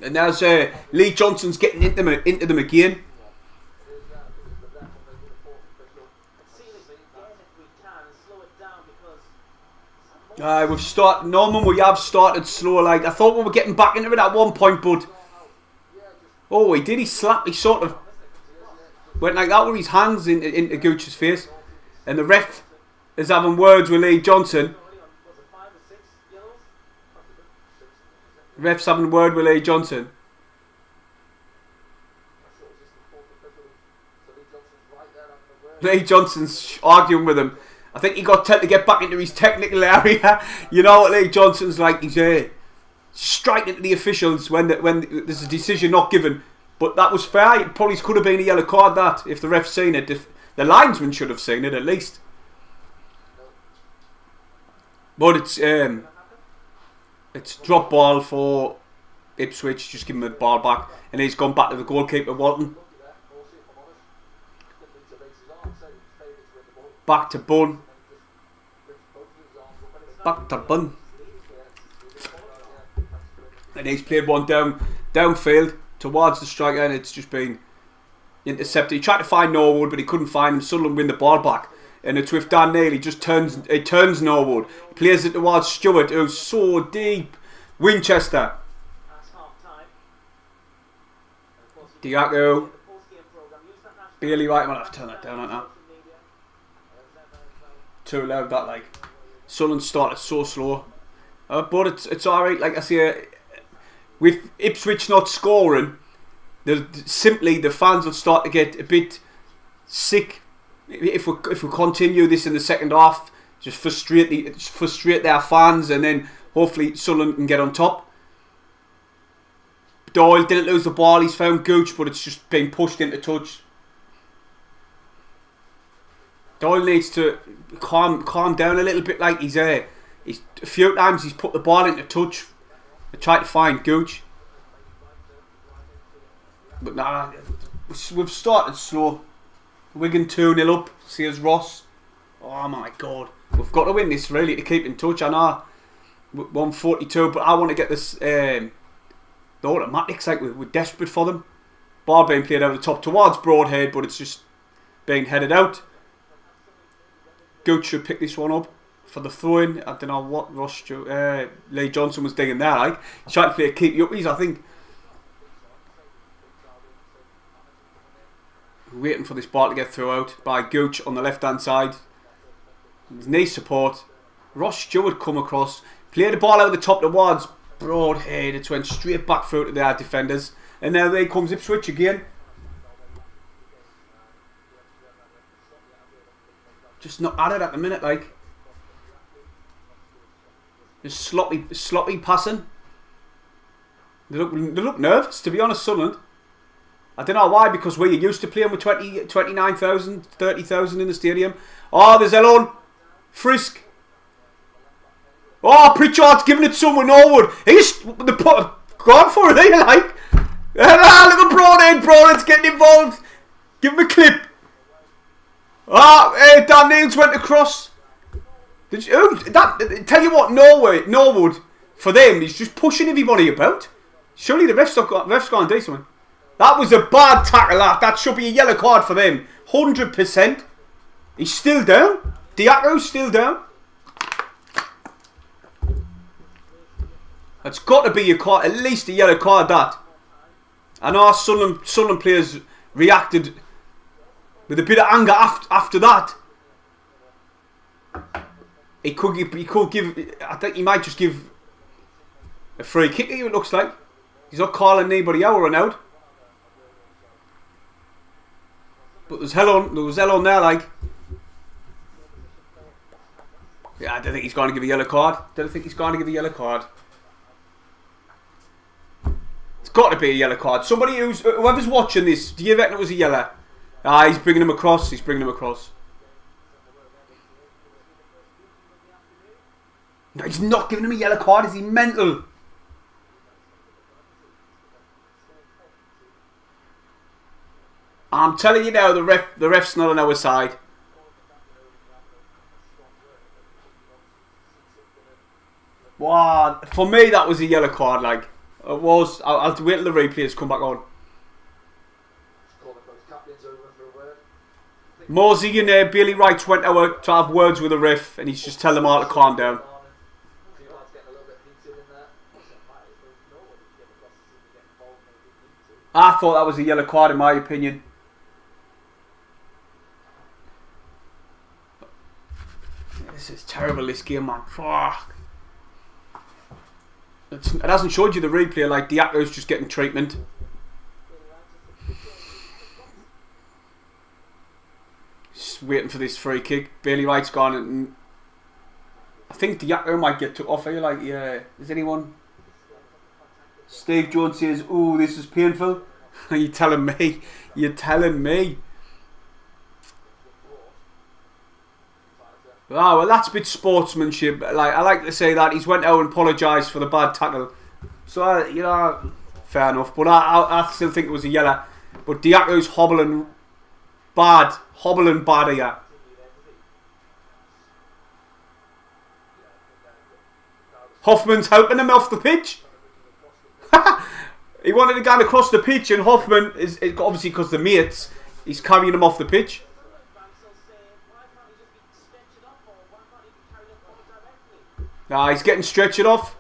S1: And there's Lee Johnson's getting into them again. We've started. Norman, we have started slow. Like I thought we were getting back into it at one point, but he did. He slapped. He sort of went like that with his hands into Gooch's face, and the ref is having words with Lee Johnson. Ref's having a word with Lee Johnson. Lee Johnson's arguing with him. I think he got told to get back into his technical area. You know what Lee Johnson's like? He's striking at the officials when there's a decision not given. But that was fair. It probably could have been a yellow card, that, if the ref's seen it. If the linesman should have seen it at least. But it's drop ball for Ipswich. Just give him the ball back. And he's gone back to the goalkeeper, Walton. Back to Bunn. And he's played one downfield towards the striker, and it's just been intercepted. He tried to find Norwood, but he couldn't find him. Sunderland win the ball back. And it's with Dan Neal. He just turns Norwood. He plays it towards Stewart, who's so deep. Winchester. Diako. Bailey Wright. I'll have to turn that down right now. Too loud, that, like. Sunderland started so slow. But it's alright. Like I say, with Ipswich not scoring, simply the fans will start to get a bit sick. If we continue this in the second half, just frustrate their fans, and then hopefully Sunderland can get on top. Doyle didn't lose the ball. He's found Gooch, but it's just been pushed into touch. Doyle needs to calm down a little bit. Like he's a few times he's put the ball into touch to try to find Gooch, but nah, we've started slow. Wigan 2-0 up. See us Ross. Oh my god, we've got to win this really to keep in touch. I know 142, but I want to get this the the automatics, like we're desperate for them. Ball being played over the top towards Broadhead, but it's just being headed out. Gooch should pick this one up for the throw-in. I don't know what Lee Johnson was digging there, like. He's trying to play a keep uppies, I think. Waiting for this ball to get through out by Gooch on the left-hand side. His knee support. Ross Stewart come across. Played the ball out the top towards Broadhead. It went straight back through to their defenders. And now there comes Ipswich again. Just not at it at the minute, like. Just sloppy passing. They look nervous, to be honest, Sunderland. I don't know why, because we're used to playing with 29,000, 30,000 in the stadium. Oh, there's Elon. Frisk. Oh, Pritchard's giving it someone Norwood. He's gone for it, eh, like. Look at Broadhead. Broadhead's getting involved. Give him a clip. Dan Neal's went across. Tell you what, Norwood, for them, he's just pushing everybody about. Surely the ref's gone and do something. That was a bad tackle, that should be a yellow card for them. 100%. He's still down. Diaco's still down. That's got to be a card, at least a yellow card, that. I know our Sunderland players reacted with a bit of anger after that. He could give. I think he might just give a free kick. It looks like he's not calling anybody out or out. But there was hell on there, like. Yeah, I don't think he's going to give a yellow card. It's got to be a yellow card. Somebody whoever's watching this, do you reckon it was a yellow? He's bringing him across. No, he's not giving him a yellow card. Is he mental? I'm telling you now, the ref's not on our side. Wow, for me that was a yellow card. Like it was. I'll have to wait till the replays come back on. Morsey and Bailey Wright went out to have words with the ref, and he's just telling them all to calm down. I thought that was a yellow card in my opinion. This is terrible, this game, man. Fuck. It hasn't showed you the replay, like Diaco's just getting treatment. Just waiting for this free kick. Bailey Wright's gone, and I think Diaco might get took off here. Like, yeah, is anyone? Steve Jones says, "Oh, this is painful." You're telling me? You're telling me? Ah, well, that's a bit sportsmanship. Like, I like to say that he's went out and apologised for the bad tackle. So, you know, fair enough. But I still think it was a yellow. But Diaco's hobbling bad here. Hoffman's helping him off the pitch. He wanted to get across the pitch, and Hoffman is obviously because the mates, he's carrying him off the pitch. He's getting stretched off.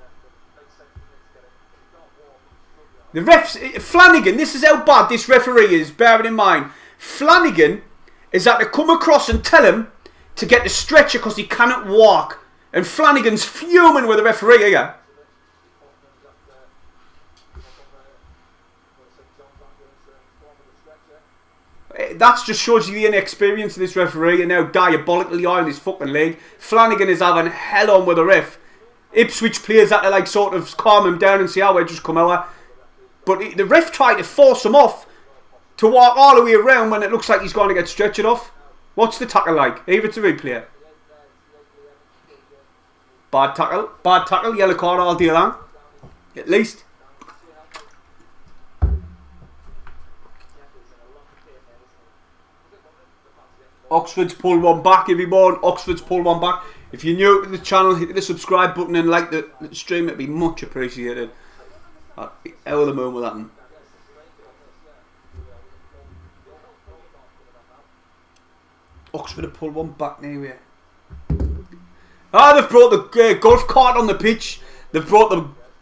S1: The refs, Flanagan, this is how bad this referee is, bearing in mind. Flanagan is had to come across and tell him to get the stretcher because he cannot walk. And Flanagan's fuming with the referee here. That just shows you the inexperience of this referee and how diabolically on his fucking leg. Flanagan is having hell on with the ref. Ipswich players had to like sort of calm him down and say, "Oh, we just come over." But the ref tried to force him off to walk all the way around when it looks like he's going to get stretched off. What's the tackle like? Even to replay. Bad tackle, yellow card all day long. At least. Oxford's pulled one back, everyone. Oxford's pulled one back. If you're new to the channel, hit the subscribe button and like the stream. It'd be much appreciated. Out of the moon with that one. Oxford have pulled one back anyway. They've brought the golf cart on the pitch. They've brought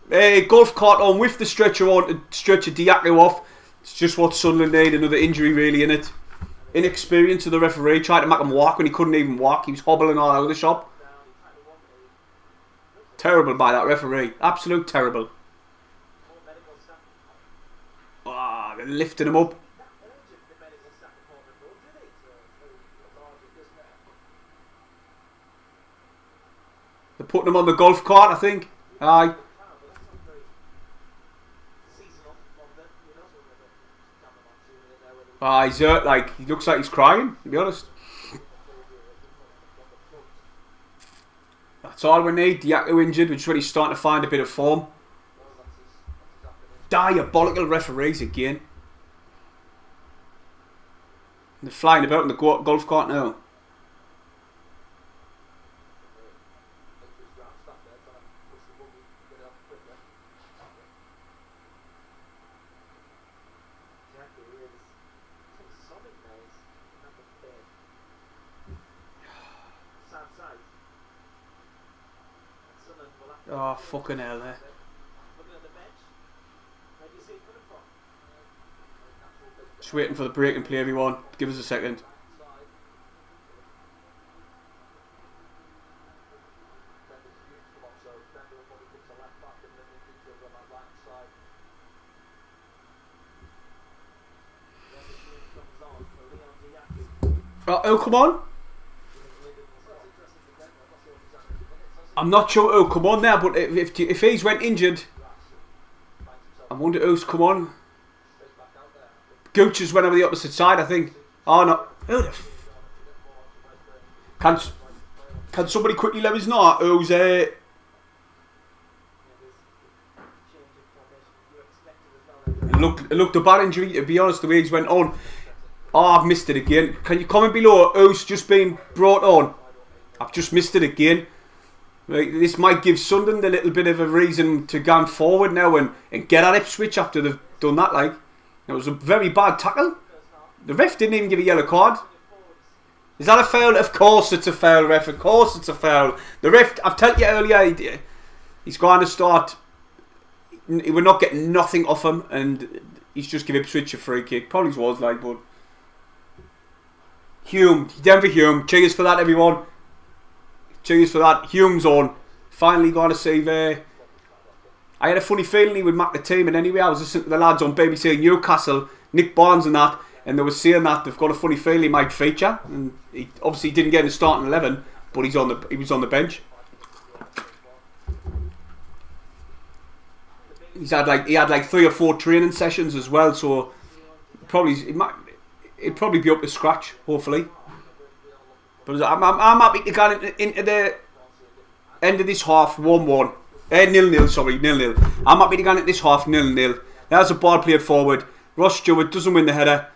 S1: the golf cart on with the stretcher on to stretch a Diaco off. It's just what Sunderland need, another injury really in it. Inexperience of the referee, tried to make him walk when he couldn't even walk. He was hobbling all out of the shop. Terrible by that referee. Absolute terrible. They're lifting him up. They're putting him on the golf cart, I think. Aye. He's hurt, like, he looks like he's crying, to be honest. That's all we need. Diaco injured, which is when he's starting to find a bit of form. Diabolical referees again. They're flying about in the golf cart now. Oh, fucking hell there. Just waiting for the break and play, everyone. Give us a second. Oh, come on. I'm not sure who'll come on there, but if he's went injured, I wonder who's come on. Gooch has went over the opposite side, I think. Oh no! Who the can somebody quickly let us know who's It looked a bad injury, to be honest. The way he's went on. Oh, I've missed it again. Can you comment below who's just been brought on? I've just missed it again. Right, this might give Sunderland a little bit of a reason to go forward now and get at Ipswich after they've done that. Like, it was a very bad tackle. The ref didn't even give a yellow card. Is that a foul? Of course it's a foul, ref. Of course it's a foul. The ref, I've told you earlier, he's going to start. We're not getting nothing off him, and he's just give Ipswich a free kick. Probably was like, but Hume, Denver Hume. Cheers for that, everyone. Cheers for that. Hume's on. Finally got to save. I had a funny feeling he would mark the team, and anyway, I was listening to the lads on BBC Newcastle, Nick Barnes and that, and they were saying that they've got a funny feeling he might feature. And he obviously didn't get in the starting 11, but he was on the bench. He had like 3 or 4 training sessions as well, so it'd probably be up to scratch, hopefully. But I'm happy to go into the end of this half 1-1. 0-0, sorry, 0-0. I'm happy to go into this half 0-0. There's a ball played forward. Ross Stewart doesn't win the header.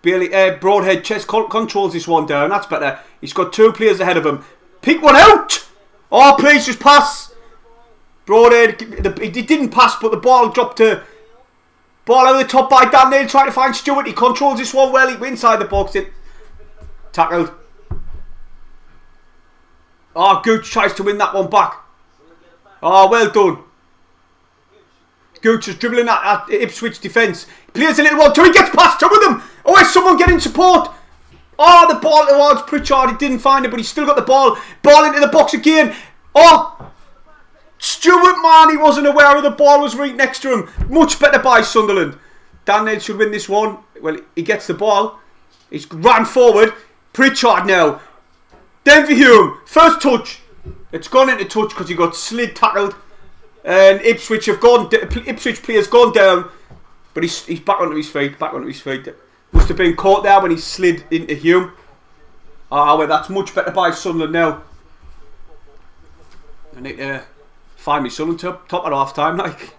S1: Bailey, Broadhead chest controls this one down. That's better. He's got 2 players ahead of him. Pick one out! Oh, please just pass. Broadhead, he didn't pass, but the ball dropped to... Ball over the top by Dan Neal trying to find Stewart. He controls this one well. He inside the box. Tackled. Oh, Gooch tries to win that one back. Oh, well done. Gooch is dribbling at Ipswich defence. He plays a little one till he gets past 2 of them. Oh, is someone getting support? Oh, the ball towards Pritchard. He didn't find it, but he's still got the ball. Ball into the box again. Oh, Stewart, man, he wasn't aware of the ball was right next to him. Much better by Sunderland. Dan Neal should win this one. Well, he gets the ball. He's ran forward. Pritchard now. Denver Hume, first touch. It's gone into touch because he got slid tackled, and Ipswich player's gone down, but he's back onto his feet. Must have been caught there when he slid into Hume. Well, that's much better by Sunderland now. I need to find me Sunderland top at half time, like.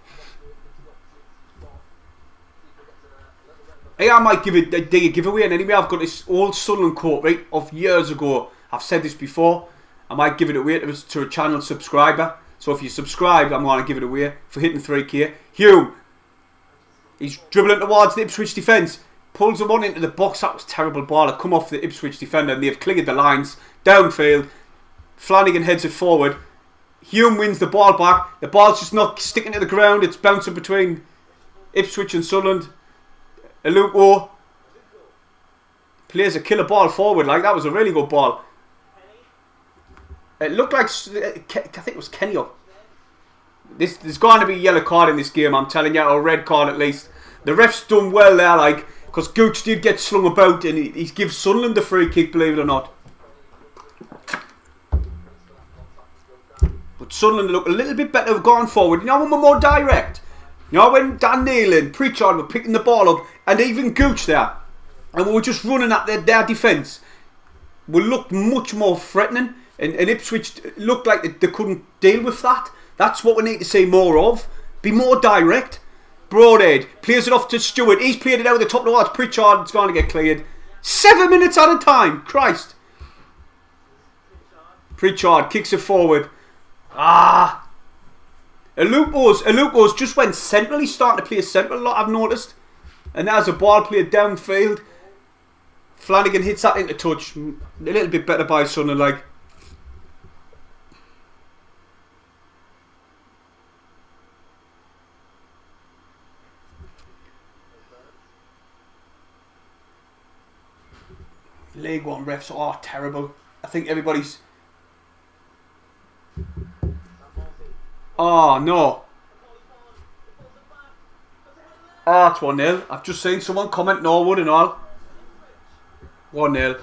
S1: Hey, I might dig a giveaway, and anyway, I've got this old Sunderland quote of years ago. I've said this before. I might give it away to a channel subscriber. So if you subscribe, I'm going to give it away for hitting 3k. Hume. He's dribbling towards the Ipswich defence. Pulls the one into the box. That was a terrible ball. It come off the Ipswich defender and they've cleared the lines. Downfield. Flanagan heads it forward. Hume wins the ball back. The ball's just not sticking to the ground. It's bouncing between Ipswich and Sunderland. Aluko plays a killer ball forward. Like, that was a really good ball. It looked like, I think it was Kenny. There's going to be a yellow card in this game, I'm telling you, or a red card at least. The ref's done well there, like, because Gooch did get slung about and he gives Sunderland the free kick, believe it or not. But Sunderland look a little bit better going forward. You know, when we're more direct. You know, when Dan Neal and Pritchard were picking the ball up, and even Gooch there, and we were just running at their defence, we looked much more threatening, and Ipswich looked like they couldn't deal with that. That's what we need to see more of. Be more direct. Broadhead plays it off to Stewart. He's played it out the top of the watch. Pritchard's going to get cleared. 7 minutes at a time. Christ. Pritchard kicks it forward. Aluko's just went central. He's starting to play central a lot, I've noticed. And there's a ball played downfield. Flanagan hits that into touch. A little bit better by Sunderland, like. League One refs are terrible. I think everybody's... Oh, no. Oh, it's 1-0. I've just seen someone comment Norwood and all. 1-0.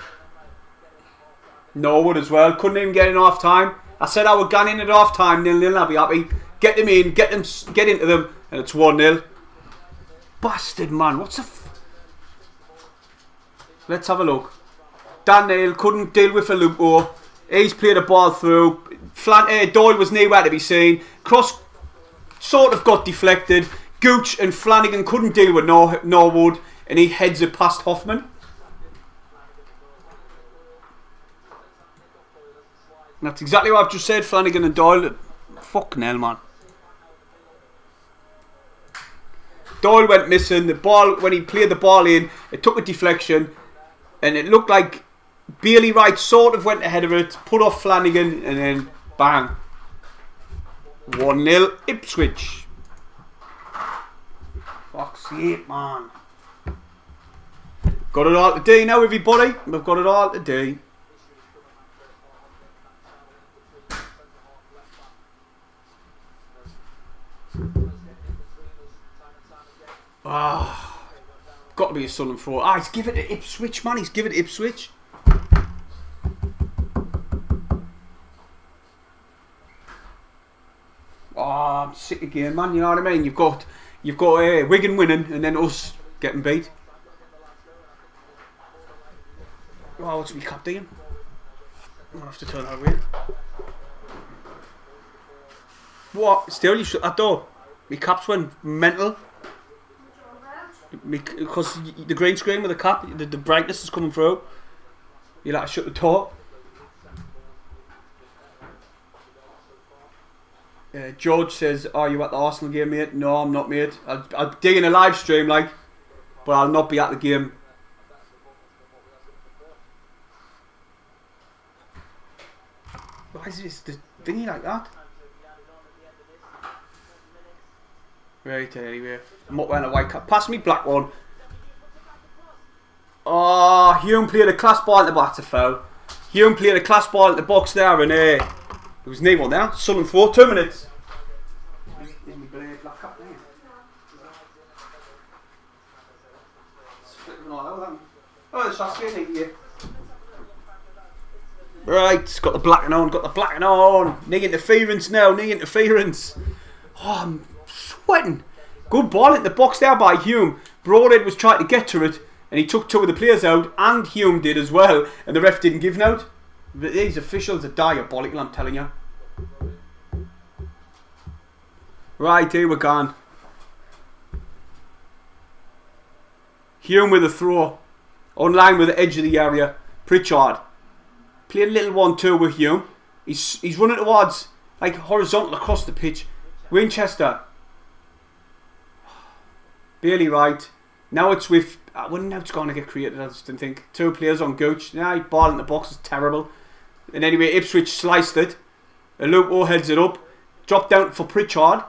S1: Norwood as well. Couldn't even get in half time. I said I would get in at half time. 0-0. I'll be happy. Get them in. Get into them. And it's 1-0. Bastard, man. What's the... Let's have a look. Dan Neal couldn't deal with Aluko. He's played a ball through. Doyle was nowhere to be seen. Cross sort of got deflected. Gooch and Flanagan couldn't deal with Norwood, and he heads it past Hoffman. And that's exactly what I've just said. Flanagan and Doyle. Fucking hell, man. Doyle went missing. The ball, when he played the ball in, it took a deflection, and it looked like Bailey Wright sort of went ahead of it, put off Flanagan, and then bang. 1-0 Ipswich. Fuck's sake, man. Got it all today now, everybody. We've got it all today. Got to be a Sunderland for. He's given it to Ipswich, man. He's given it to Ipswich. I'm sick again, man. You know what I mean? You've got Wigan winning and then us getting beat. Oh, what's my cap doing? I'll have to turn that away. What? Still, you shut that door. My caps went mental. Because the green screen with the cap, the brightness is coming through. You'll have to shut the door. George says, are you at the Arsenal game, mate? No, I'm not, mate. I'll dig in a live stream, like, but I'll not be at the game. Why is this the thingy like that? Right, anyway. I'm not wearing a white cap. Pass me black one. Oh, Hume played a class ball at the box. That's a foul. Hume played a class ball at the box there, and there was no one there. Sunderland for 2 minutes. Is my black cap there? It's flipping all over them. Oh, it's actually in here. Right, got the blacking on, Knee interference now, knee interference. Oh, I'm sweating. Good ball in the box there by Hume. Broadhead was trying to get to it, and he took two of the players out, and Hume did as well, and the ref didn't give an out. These officials are diabolical, I'm telling you. Right, here we're gone. Hume with a throw. On line with the edge of the area. Pritchard. Play a little 1-2 with Hume. He's running towards like horizontal across the pitch. Winchester. Bailey Wright. Now it's with... well, now it's going to get created, I just didn't think. 2 players on Gooch. Now ball in the box is terrible. And anyway, Ipswich sliced it. Lupo heads it up. Dropped down for Pritchard.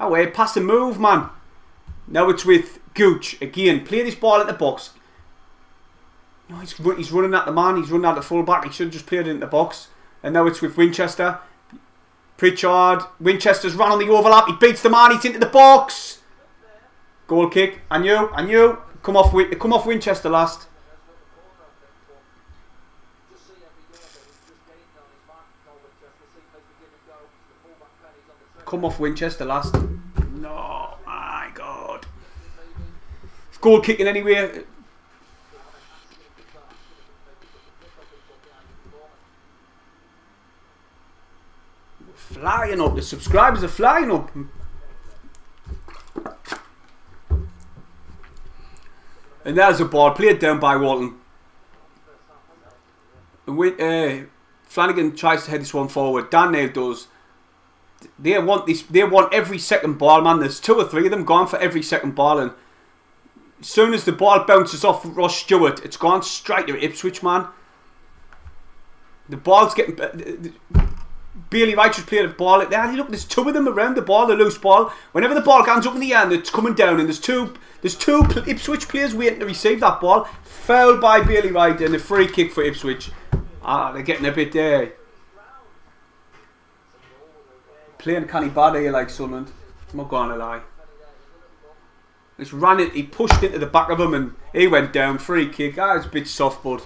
S1: Away, pass and move, man. Now it's with Gooch. Again, play this ball in the box. No, he's running at the man. He's running at the full back. He should have just played it in the box. And now it's with Winchester. Pritchard. Winchester's run on the overlap. He beats the man. He's into the box. Goal kick. And you. Come off Winchester last. Come off Winchester last. No, my God. Goal kicking anyway. Flying up. The subscribers are flying up. And there's a ball played down by Walton. And Flanagan tries to head this one forward. Dan Neal does. They want this. They want every second ball, man. There's 2 or 3 of them gone for every second ball, and as soon as the ball bounces off Ross Stewart, it's gone straight to Ipswich, man. The ball's getting. Bailey Wright just played a ball. Look, there's 2 of them around the ball, the loose ball. Whenever the ball comes up in the air and it's coming down, and there's two Ipswich players waiting to receive that ball. Fouled by Bailey Wright and a free kick for Ipswich. They're getting a bit there. Playing canny bad here like Sunderland. I'm not going to lie. Just ran it. He pushed into the back of him and he went down. Free kick. It's a bit soft, bud.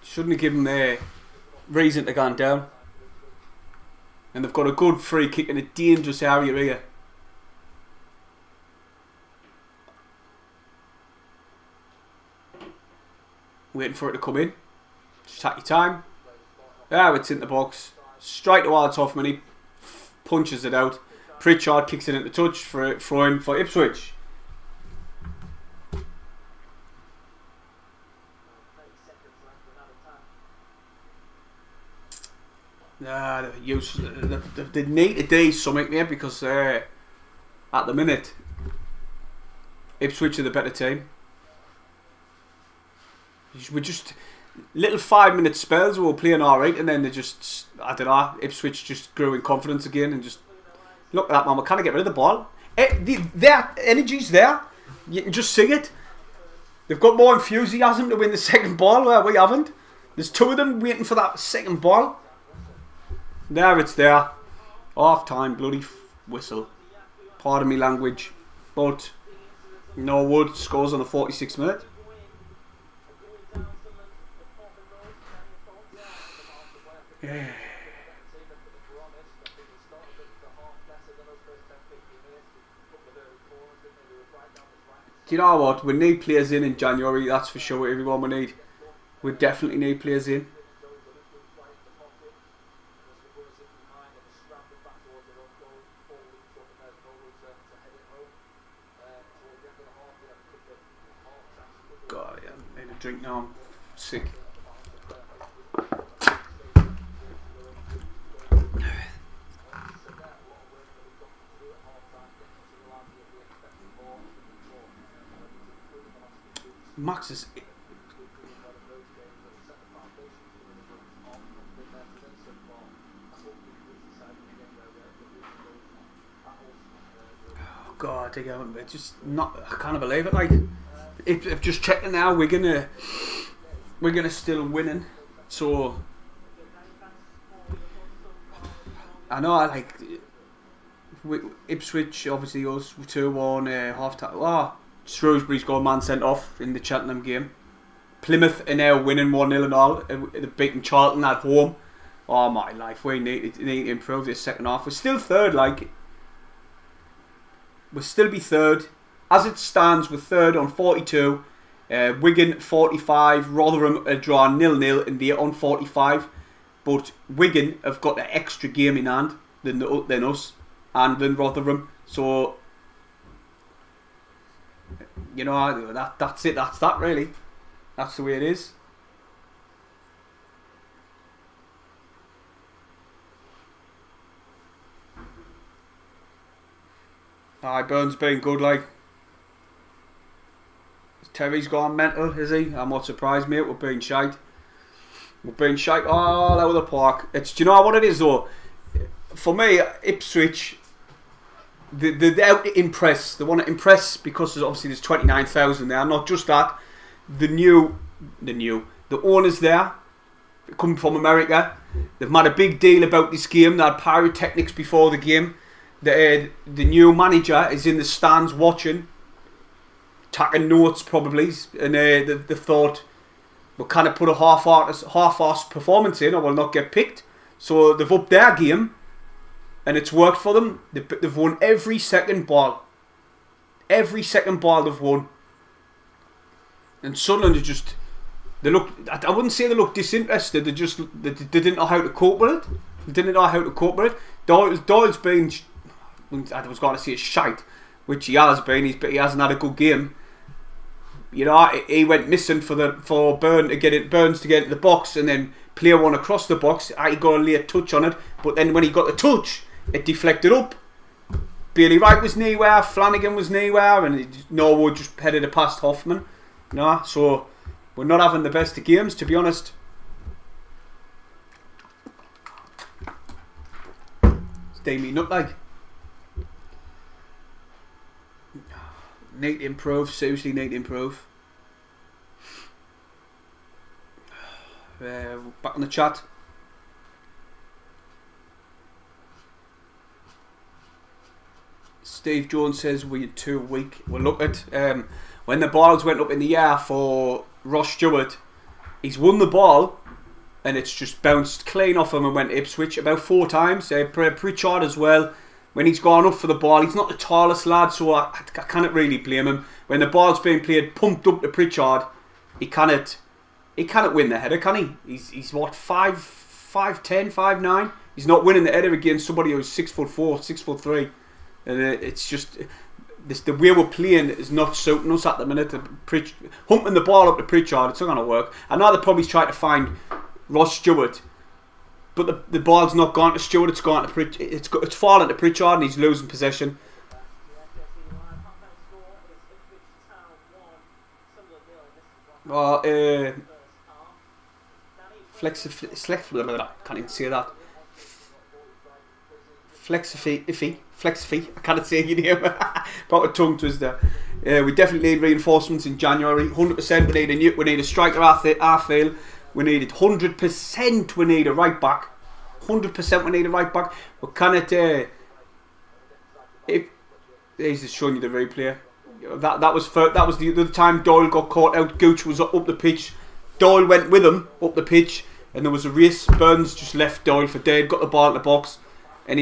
S1: Shouldn't have given their reason to go down. And they've got a good free kick in a dangerous area here. Waiting for it to come in. Just take your time. It's in the box. Straight towards Hoffman. He punches it out. Pritchard kicks it into touch for a throw-in for Ipswich. They need to do something there because at the minute Ipswich are the better team. We're just little 5-minute spells we were playing alright, and then they just, I don't know, Ipswich just grew in confidence again and just look at that, man. We can't get rid of the ball. Their energy's there. You can just see it. They've got more enthusiasm to win the second ball where we haven't. There's 2 of them waiting for that second ball. There, it's there. Half time, bloody whistle. Pardon me language. But Norwood scores on the 46th minute. Yeah. Do you know what? We need players in January, that's for sure. Everyone we need. We definitely need players in. God, yeah, I need a drink now. I'm sick. Max is... Oh God, it's just not... I can't believe it. Like, if just checking now, we're gonna still winning. So I know, Ipswich obviously goes 2-1 half time. Oh, Shrewsbury's got a man sent off in the Cheltenham game. Plymouth are now winning 1-0 and all. They're beating Charlton at home. Oh my life, we need to improve this second half. We're still third, like. We'll still be third. As it stands, we're third on 42. Wigan 45. Rotherham are drawn 0-0 and they're on 45. But Wigan have got an extra game in hand than us and than Rotherham. So, you know, that's it. That's that really. That's the way it is. Aye, Burns been good, like. Terry's gone mental, is he? I'm not surprised, mate. We're being shite. We're being shite all over the park. Do you know what it is, though? For me, Ipswich, they're out to impress. They want to impress because obviously there's 29,000 there. Not just that, the owners there, coming from America, they've made a big deal about this game. They had pyrotechnics before the game. The new manager is in the stands watching, taking notes probably, and they thought we'll kind of put a half-assed performance in or we'll not get picked. So they've upped their game and it's worked for them. They've won every second ball. Every second ball they've won. And Sunderland are just, I wouldn't say they look disinterested, they didn't know how to cope with it. They didn't know how to cope with it. Doyle's been, I was going to say shite, which he has been. He hasn't had a good game. You know, he went missing for Burns to get into the box, and then player one across the box. He got a late touch on it, but then when he got the touch, it deflected up. Bailey Wright was nowhere, Flanagan was nowhere, and Norwood just headed it past Hoffman. No, so we're not having the best of games, to be honest. Stay me nut like. Need to improve, seriously need to improve. Back on the chat. Steve Jones says we're too weak. Well, look at when the balls went up in the air for Ross Stewart, he's won the ball and it's just bounced clean off him and went to Ipswich about 4 times. Pritchard as well. When he's gone up for the ball, he's not the tallest lad, so I can't really blame him. When the ball's being played, pumped up to Pritchard, he cannot win the header, can he? He's what, 5'10", 5'9". He's not winning the header against somebody who's 6'4", 6'3". And it's just the way we're playing is not suiting us at the minute. Humping the ball up to Pritchard, it's not going to work. I know they're probably trying to find Ross Stewart, but the ball's not gone to Stewart. It's gone to Pritchard. It's fallen to Pritchard, and he's losing possession. Can't even say that. Flexify. I can't say your name. About a tongue twister. We definitely need reinforcements in January. 100%. We need a striker half field. We need it 100%. We need a right back. 100% we need a right back. We cannot. He's just showing you the replay. That was the other time Doyle got caught out. Gooch was up the pitch. Doyle went with him up the pitch, and there was a race. Burns just left Doyle for dead. Got the ball in the box, and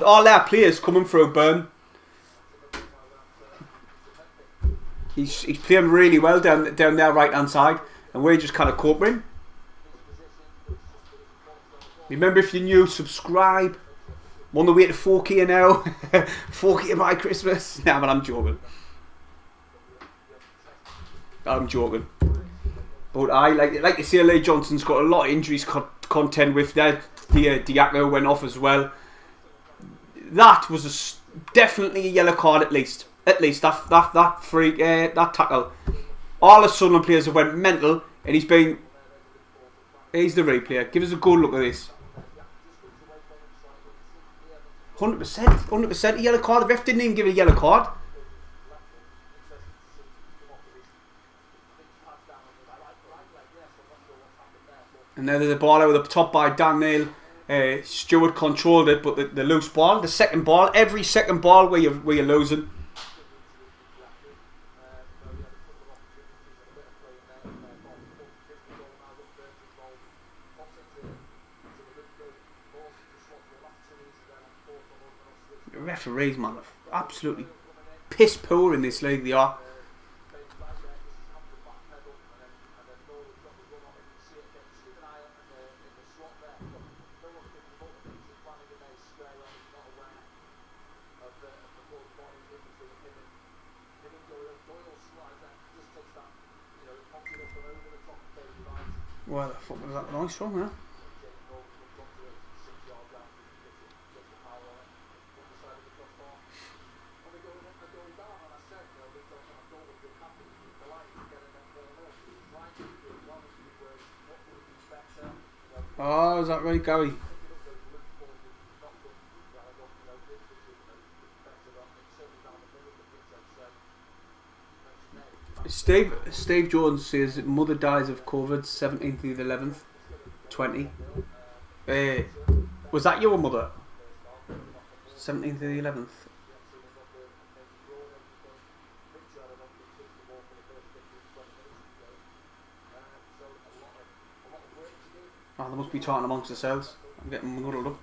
S1: all their players coming through Burn. He's playing really well down their right hand side, and we're just kind of coping. Remember, if you're new, subscribe. I'm on the way to 4K now. 4K by Christmas. Nah, but I'm joking. But I like to say, Lee Johnson's got a lot of injuries contend with that. Diaco went off as well. That was definitely a yellow card at least. At least that freak, that tackle. All the Sunderland players have went mental, and he's the replay. Give us a good look at this. 100% a yellow card. The ref didn't even give a yellow card. And then there's a ball over the top by Dan Neal. Stewart controlled it, but the loose ball, the second ball, every second ball where you're losing. The referees, man, are absolutely piss poor in this league. They are. Where the fuck was that noise from, huh? Oh, is that right, Gary? Steve Jones says mother dies of COVID 17th to the 11th 20. Was that your mother? 17th to the 11th. Oh, they must be talking amongst themselves. I'm getting muddled up.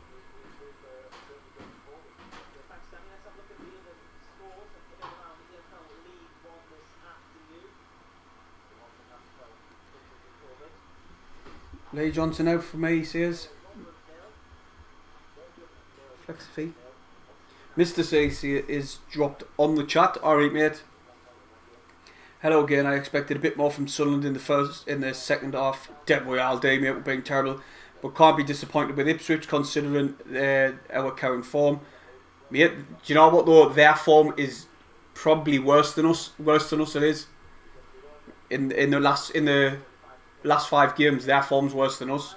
S1: Lee Johnson out for me, he says. Flexify. Mr. Stacey is dropped on the chat. Alright, mate. Hello again. I expected a bit more from Sunderland in the second half. Definitely all day, mate. We're being terrible. But can't be disappointed with Ipswich considering our current form. Mate, do you know what though? Their form is probably worse than us. Worse than us it is. In the last 5 games, their form's worse than us.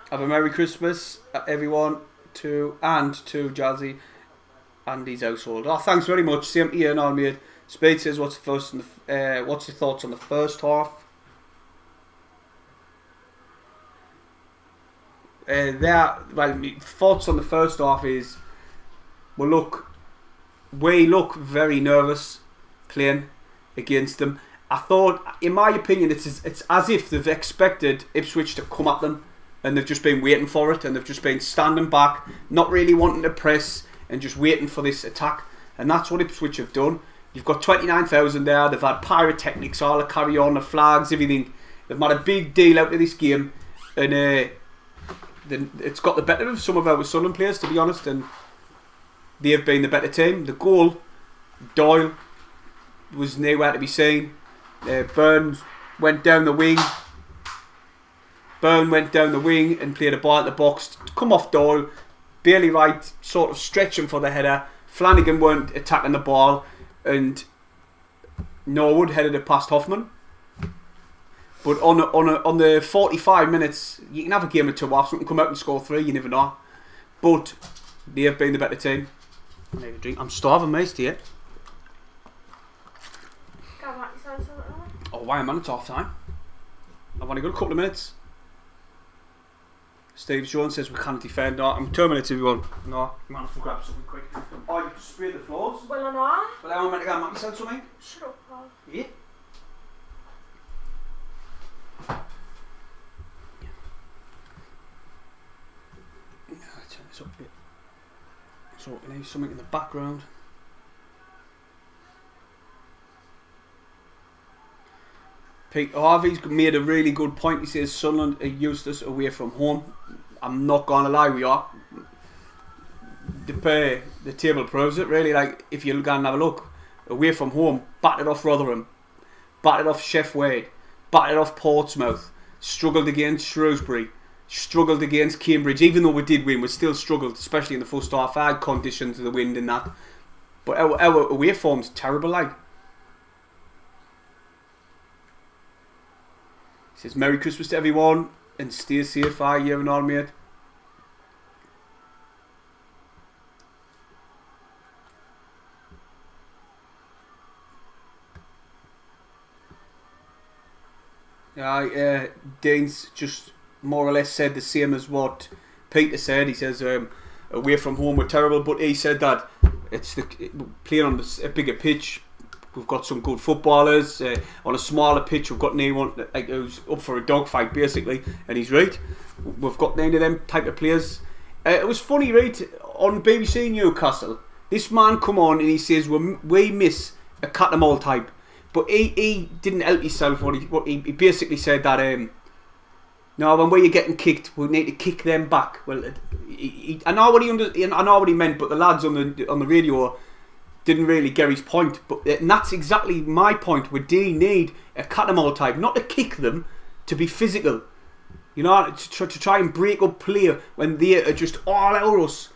S1: Have a Merry Christmas, everyone, to Jazzy and his household. Oh, thanks very much. Same to you and all, mate. Spade says, what's your thoughts on the first half? Thoughts on the first half is, we look very nervous playing against them. I thought, in my opinion, it's as if they've expected Ipswich to come at them, and they've just been waiting for it, and they've just been standing back, not really wanting to press, and just waiting for this attack. And that's what Ipswich have done. You've got 29,000 there. They've had pyrotechnics, all the carry on, the flags, everything. They've made a big deal out of this game, and it's got the better of some of our Sunderland players, to be honest, and they have been the better team. The goal, Doyle was nowhere to be seen. Burns went down the wing. And played a ball at the box. Come off Doyle. Bailey Wright sort of stretching for the header. Flanagan weren't attacking the ball. And Norwood headed it past Hoffman. But on the 45 minutes, you can have a game of 2 halves. Someone come out and score 3. You never know. But they have been the better team. I need a drink. I'm starving, mate, here. Oh, why am I? It's half time. I've only got a couple of minutes. Steve Jones says we can't defend. No, I'm 2 minutes, everyone. No, you might have to grab something quick. Oh, you just sprayed the floors?
S2: Well, I know.
S1: Well, I'm meant to go and make myself something.
S2: Shut up, Paul.
S1: Yeah. Turn this up a bit. So we need something in the background. Pete Harvey's made a really good point. He says Sunderland are useless away from home. I'm not gonna lie, we are. The table proves it, really. Like, if you go and have a look, away from home, battered off Rotherham, battered off Sheff Wade, battered off Portsmouth, struggled against Shrewsbury, struggled against Cambridge. Even though we did win, we still struggled, especially in the first half. I had conditions of the wind and that. But our away form's terrible, like. He says, Merry Christmas to everyone and stay safe, you and all, mate. Dean's just more or less said the same as what Peter said. He says, away from home we're terrible, but he said that it's playing on a bigger pitch. We've got some good footballers. On a smaller pitch, we've got anyone who's up for a dogfight, basically. And he's right. We've got any of them type of players. It was funny, right? On BBC Newcastle, this man come on and he says, we miss a cat and all type. But he didn't help himself. He basically said that, no, when we're getting kicked, we need to kick them back. Well, I know what he meant, but the lads on the radio didn't really get his point, and that's exactly my point. We do need a cat and all type, not to kick them, to be physical. You know, to try and break up play when they are just all over us.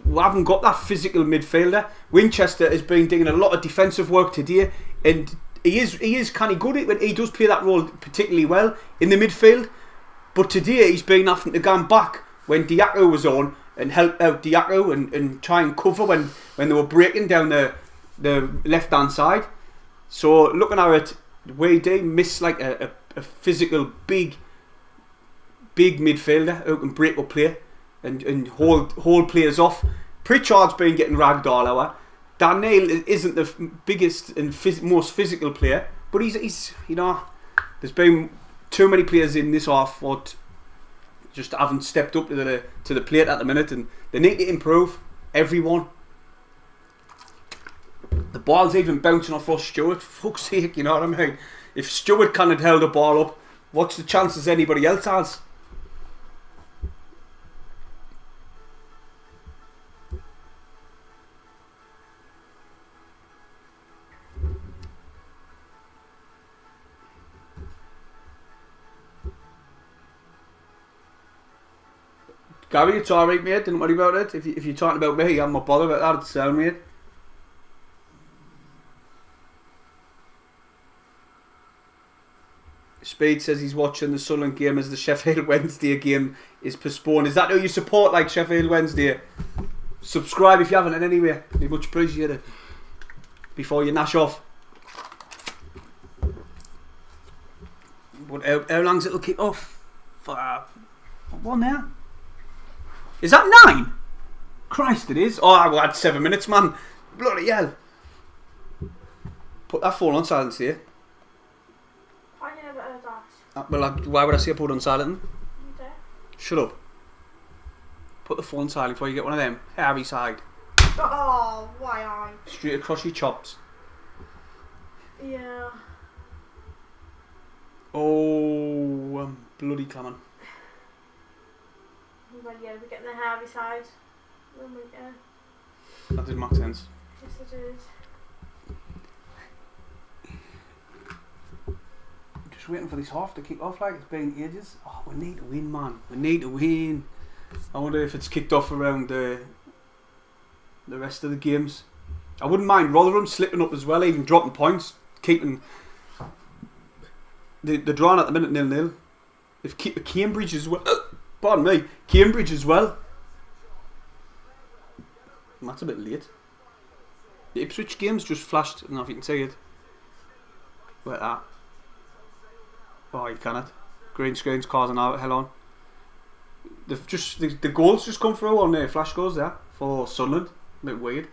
S1: We haven't got that physical midfielder. Winchester has been doing a lot of defensive work today, and he is kind of good at it. He does play that role particularly well in the midfield. But today he's been having to go back when Diaco was on and help out Diaco and try and cover when they were breaking down the left hand side. So looking at it, Wade missed like a physical big midfielder who can break up play and hold players off. Pritchard's been getting ragged all hour. Dan Neal isn't the biggest and most physical player, but he's there's been too many players in this half what just haven't stepped up to the plate at the minute, and they need to improve. Everyone. The ball's even bouncing off Ross Stewart. Fuck's sake, you know what I mean? If Stewart can't hold the ball up, what's the chances anybody else has? Gary, it's alright, mate. Don't worry about it. If you're talking about me, I'm not bothered about that. It's sound, mate. Spade says he's watching the Sunderland game as the Sheffield Wednesday game is postponed. Is that who you support, like Sheffield Wednesday? Subscribe if you haven't in any way. Be much appreciated. Before you nash off. But how long's it'll kick off? For one there? Is that 9? Christ, it is. Oh, I had 7 minutes, man. Bloody hell. Put that phone on silent here.
S2: I never heard that.
S1: Well, why would I say put it on silent?
S2: Okay.
S1: Shut up. Put the phone silent before you get one of them. Harry side.
S2: Oh, why I?
S1: Straight across your chops.
S2: Yeah.
S1: Oh, I'm bloody clamming.
S2: Well, yeah, we're getting the Harvey side. Oh my god.
S1: That didn't make sense.
S2: Yes, it did.
S1: Just waiting for this half to kick off like it's been ages. Oh, we need to win, man. We need to win. I wonder if it's kicked off around the rest of the games. I wouldn't mind Rotherham slipping up as well, even dropping points, keeping the drawing at the minute 0-0. If Cambridge as well. Pardon me, Cambridge as well. That's a bit late. The Ipswich game's just flashed. I don't know if you can see it. Like that. Oh, you cannot. Green screen's causing out hell on. They've just the goals just come through on the flash goals there for Sunderland. A bit weird.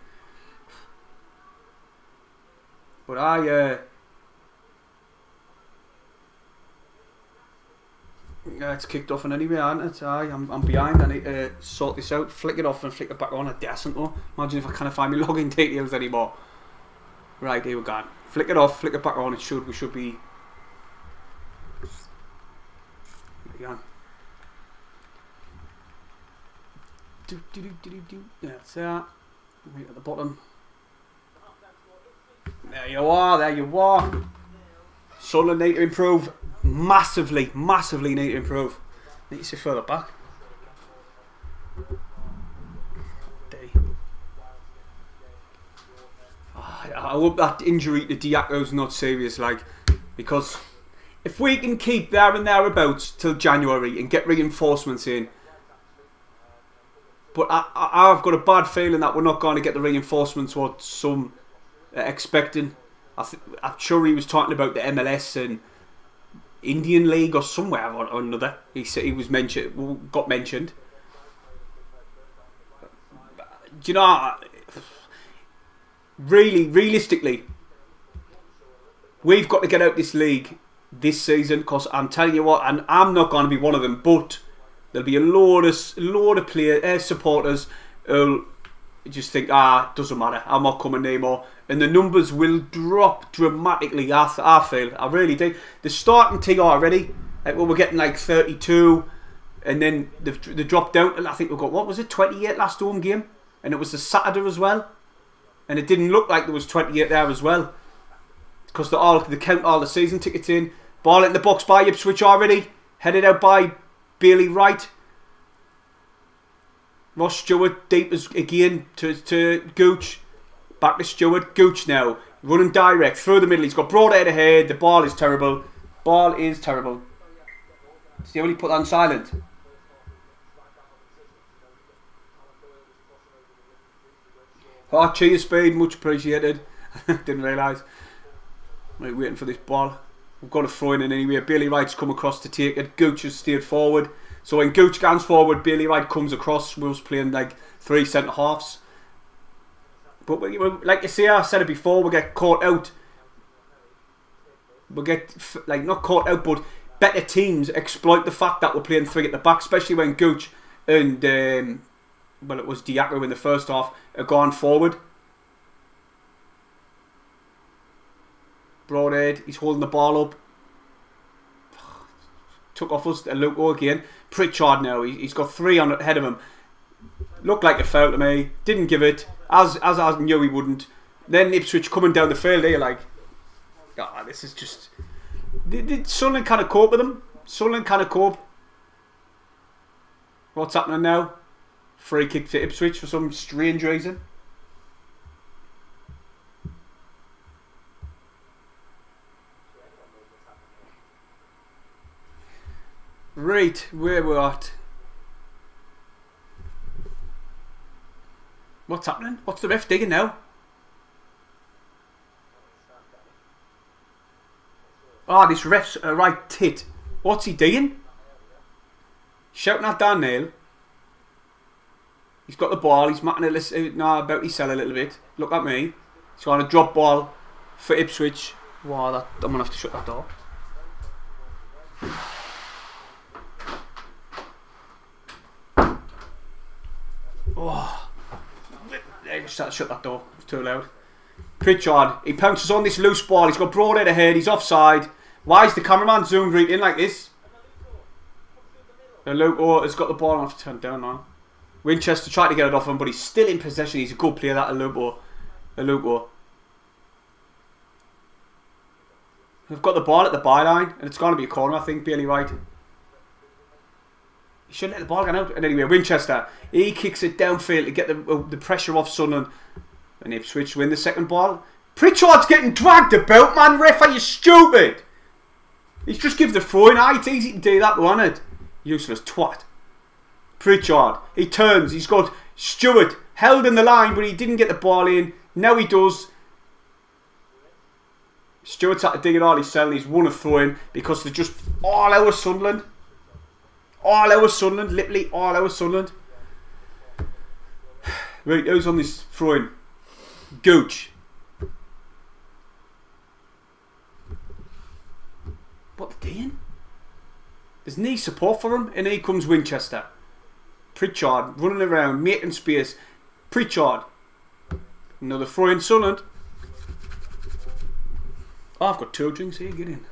S1: But it's kicked off in anyway, hasn't it? I'm behind. I need to sort this out. Flick it off and flick it back on. A decent one. Imagine if I can't find my login details anymore. Right, here we go. Flick it off, flick it back on. We should be. Again. Yeah, that's that. Right at the bottom. There you are. Sunderland need to improve. Massively need to improve. Need to sit further back. I hope that injury to Diaco's not serious, like, because if we can keep there and thereabouts till January and get reinforcements in, but I've got a bad feeling that we're not going to get the reinforcements what some are expecting. I'm sure he was talking about the MLS and Indian League or somewhere or another. He said he was got mentioned. Do you know, realistically, we've got to get out this league this season, because I'm telling you what, and I'm not going to be one of them, but there'll be a load of players, supporters who'll just think, doesn't matter, I'm not coming anymore, and the numbers will drop dramatically. I feel, I really do. The starting team already, we're getting like 32, and then they dropped down, and I think we've got, what was it, 28 last home game, and it was the Saturday as well, and it didn't look like there was 28 there as well, because they count all the season tickets in. Ball in the box by Ipswich already, headed out by Bailey Wright. Ross Stewart deep again to Gooch. Back to Stewart. Gooch now. Running direct through the middle. He's got Broadhead ahead. The ball is terrible. Ball is terrible. See how he put that on silent? Oh, cheers, Speed. Much appreciated. Didn't realise. Right, waiting for this ball. We've got to throw in anyway. Bailey Wright's come across to take it. Gooch has steered forward. So when Gooch goes forward, Bailey Wright comes across. Will's playing like 3 centre halves. But like you see, I said it before, we get caught out. We get like not caught out, but better teams exploit the fact that we're playing 3 at the back, especially when Gooch and well, it was Diaco in the first half are gone forward. Broadhead, he's holding the ball up. Took off us a Luko again. Pritchard now, he's got 3 on ahead of him. Looked like a foul to me. Didn't give it, as I knew he wouldn't. Then Ipswich coming down the field, they're like, oh, this is just... Did Sunderland kind of cope with them? Sunderland kind of cope. What's happening now? Free kick to Ipswich for some strange reason. Right, where we're at. What's happening? What's the ref digging now? Ah, this ref's a right tit. What's he doing? Shouting at Dan Neal. He's got the ball. He's matting about to sell a little bit. Look at me. He's got a drop ball for Ipswich. Wow, I'm going to have to shut that door. Oh. I just had to shut that door. It was too loud. Pritchard, he pounces on this loose ball. He's got Broadhead ahead. He's offside. Why is the cameraman zoomed right in like this? And Luke has got the ball. I have to turn it down now. Winchester tried to get it off him, but he's still in possession. He's a good player, that Luke. We've got the ball at the byline, and it's going to be a corner, I think. Bailey Wright. He shouldn't let the ball get out. And anyway, Winchester, he kicks it downfield to get the pressure off Sunderland. And Ipswich win the second ball. Pritchard's getting dragged about, man. Ref, are you stupid? He's just give the throw in. It's easy to do that, though, isn't it? Useless twat. Pritchard, he turns. He's got Stewart held in the line, but he didn't get the ball in. Now he does. Stewart's had to dig it all. He's selling. He's won a throw in because they're just all our Sunderland. All our Sunderland. Literally all our Sunderland. Right, who's on this throw in? Gooch. What the doing? There's knee support for him, and here comes Winchester. Pritchard running around, making space. Pritchard. Another throw in Sunderland. Oh, I've got 2 drinks here, get in.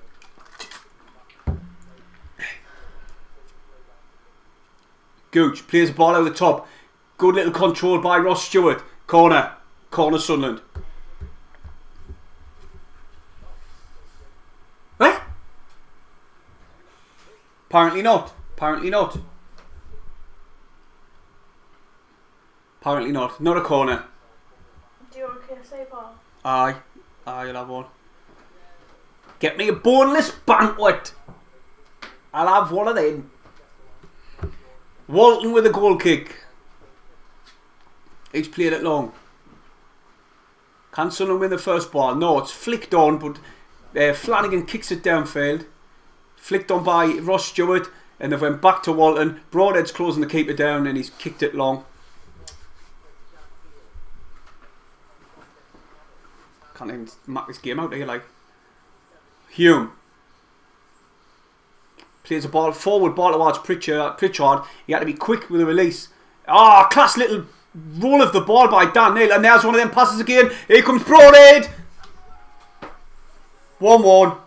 S1: Gooch plays the ball over the top. Good little control by Ross Stewart. Corner Sunderland. Eh? Apparently not. Not a corner.
S2: Do you want a KFC bar?
S1: Aye, you'll have one. Get me a boneless banquet. I'll have one of them. Walton with a goal kick. He's played it long. Can Sunderland win the first ball? No, it's flicked on, but Flanagan kicks it downfield. Flicked on by Ross Stewart, and they've went back to Walton. Broadhead's closing the keeper down, and he's kicked it long. Can't even mark this game out here, like. Hume plays a ball forward, ball towards Pritchard. He had to be quick with the release. Class little roll of the ball by Dan Neal, and there's one of them passes again. Here comes Broadhead. 1-1.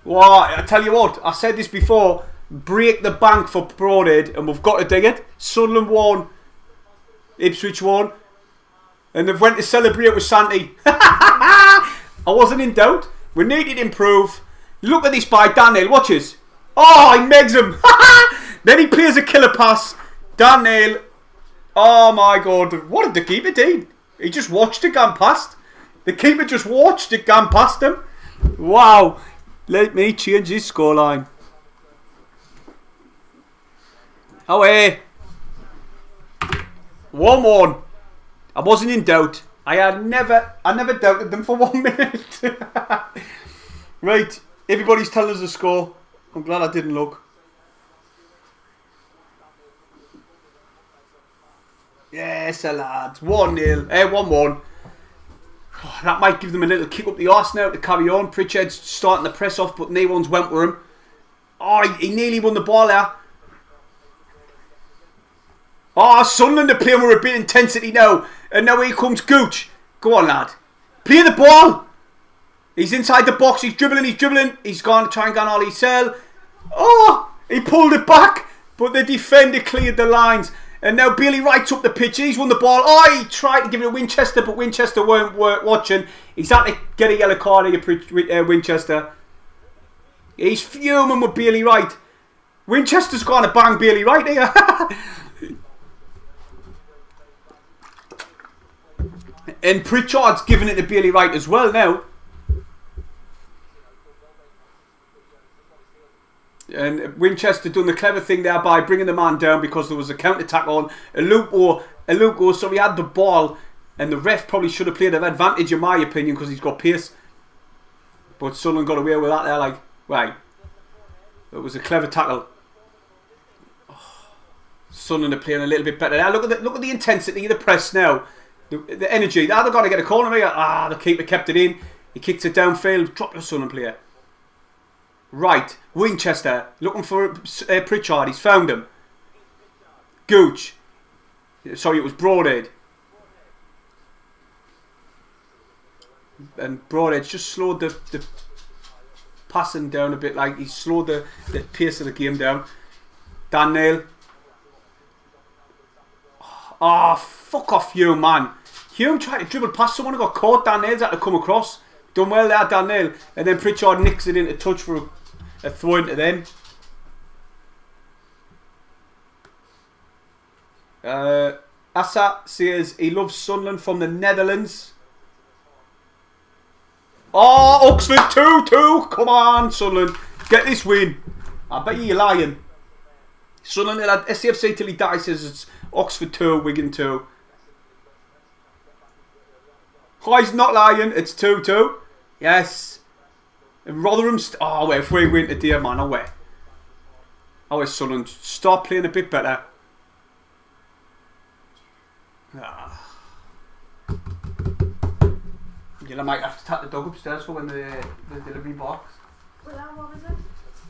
S1: Wow, I tell you what, I said this before. Break the bank for Broadhead, and we've got to dig it. Sunderland won. Ipswich won. And they've went to celebrate with Santi. I wasn't in doubt. We needed improve. Look at this by Dan Neal. Watch this. Oh, he megs him. Then he plays a killer pass. Dan Neal. Oh my God. What did the keeper do? He just watched it going past. The keeper just watched it going past him. Wow. Let me change his scoreline. Away. 1-1. I wasn't in doubt. I never doubted them for 1 minute. Right. Everybody's telling us the score. I'm glad I didn't look. Yes, lads. 1-0. 1-1. Oh, that might give them a little kick up the arse now to carry on. Pritchard's starting to press off, but no one's went for him. Oh, he nearly won the ball there. Oh, Sunderland are playing with a bit of intensity now. And now here comes Gooch. Go on, lad. Play the ball. He's inside the box. He's dribbling. He's going to try and get all his cell. Oh, he pulled it back. But the defender cleared the lines. And now Bailey Wright's up the pitch. He's won the ball. Oh, he tried to give it to Winchester, but Winchester weren't watching. He's had to get a yellow card here, Winchester. He's fuming with Bailey Wright. Winchester's going to bang Bailey Wright here. And Pritchard's giving it to Bailey Wright as well now. And Winchester done the clever thing there by bringing the man down because there was a counter-attack on. Aluko, so he had the ball. And the ref probably should have played an advantage in my opinion because he's got pace. But Sunderland got away with that there, like, right. It was a clever tackle. Oh, Sunderland are playing a little bit better now. Look at the intensity of the press now. The energy. Now they're going to get a corner here. Ah, the keeper kept it in. He kicked it downfield. Dropped the Sunderland player. Right. Winchester. Looking for Pritchard. He's found him. Gooch. Sorry, it was Broadhead. And Broadhead's just slowed the passing down a bit. Like, he slowed the pace of the game down. Dan Neal. Oh, fuck off Hume, man. Hume tried to dribble past someone who got caught. Dan Neal's had to come across. Done well there, Dan Neal. And then Pritchard nicks it into touch for a throw into them. Asa says he loves Sunderland from the Netherlands. Oh, Oxford 2-2. Come on, Sunderland. Get this win. I bet you're lying. Sunderland will have SCFC till he dies, says it's Oxford 2, Wigan 2. Oh, he's not lying. It's 2-2. Yes. And Rotherham... oh, wait. If we win today, man. Oh, wait. Oh, wait, Sunderland. Start playing a bit better. Ah. I might have to tap the dog upstairs for when the delivery box.
S2: What is it?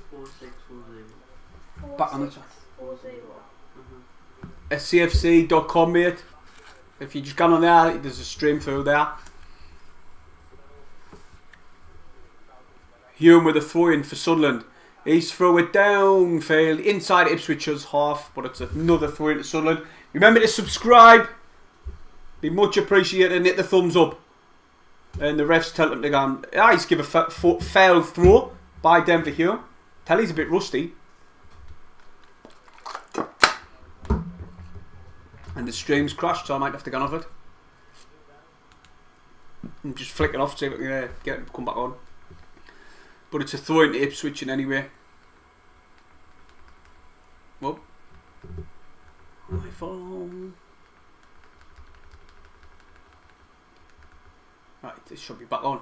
S3: 4640.
S1: Back on the chat.
S2: 40.
S1: scfc.com, mate. If you just go on there, there's a stream through there. Hume with a throw in for Sunderland. He's throw it downfield inside Ipswich's half, but it's another throw in to Sunderland. Remember to subscribe. Be much appreciated and hit the thumbs up. And the refs tell them to go. He's give a foul throw by Denver Hume. Tell he's a bit rusty. And the stream's crashed, so I might have to get off it. And just flick it off, see if I can get it come back on. But it's a throw into Ipswich in any way. Whoop. My phone. Right, this should be back on.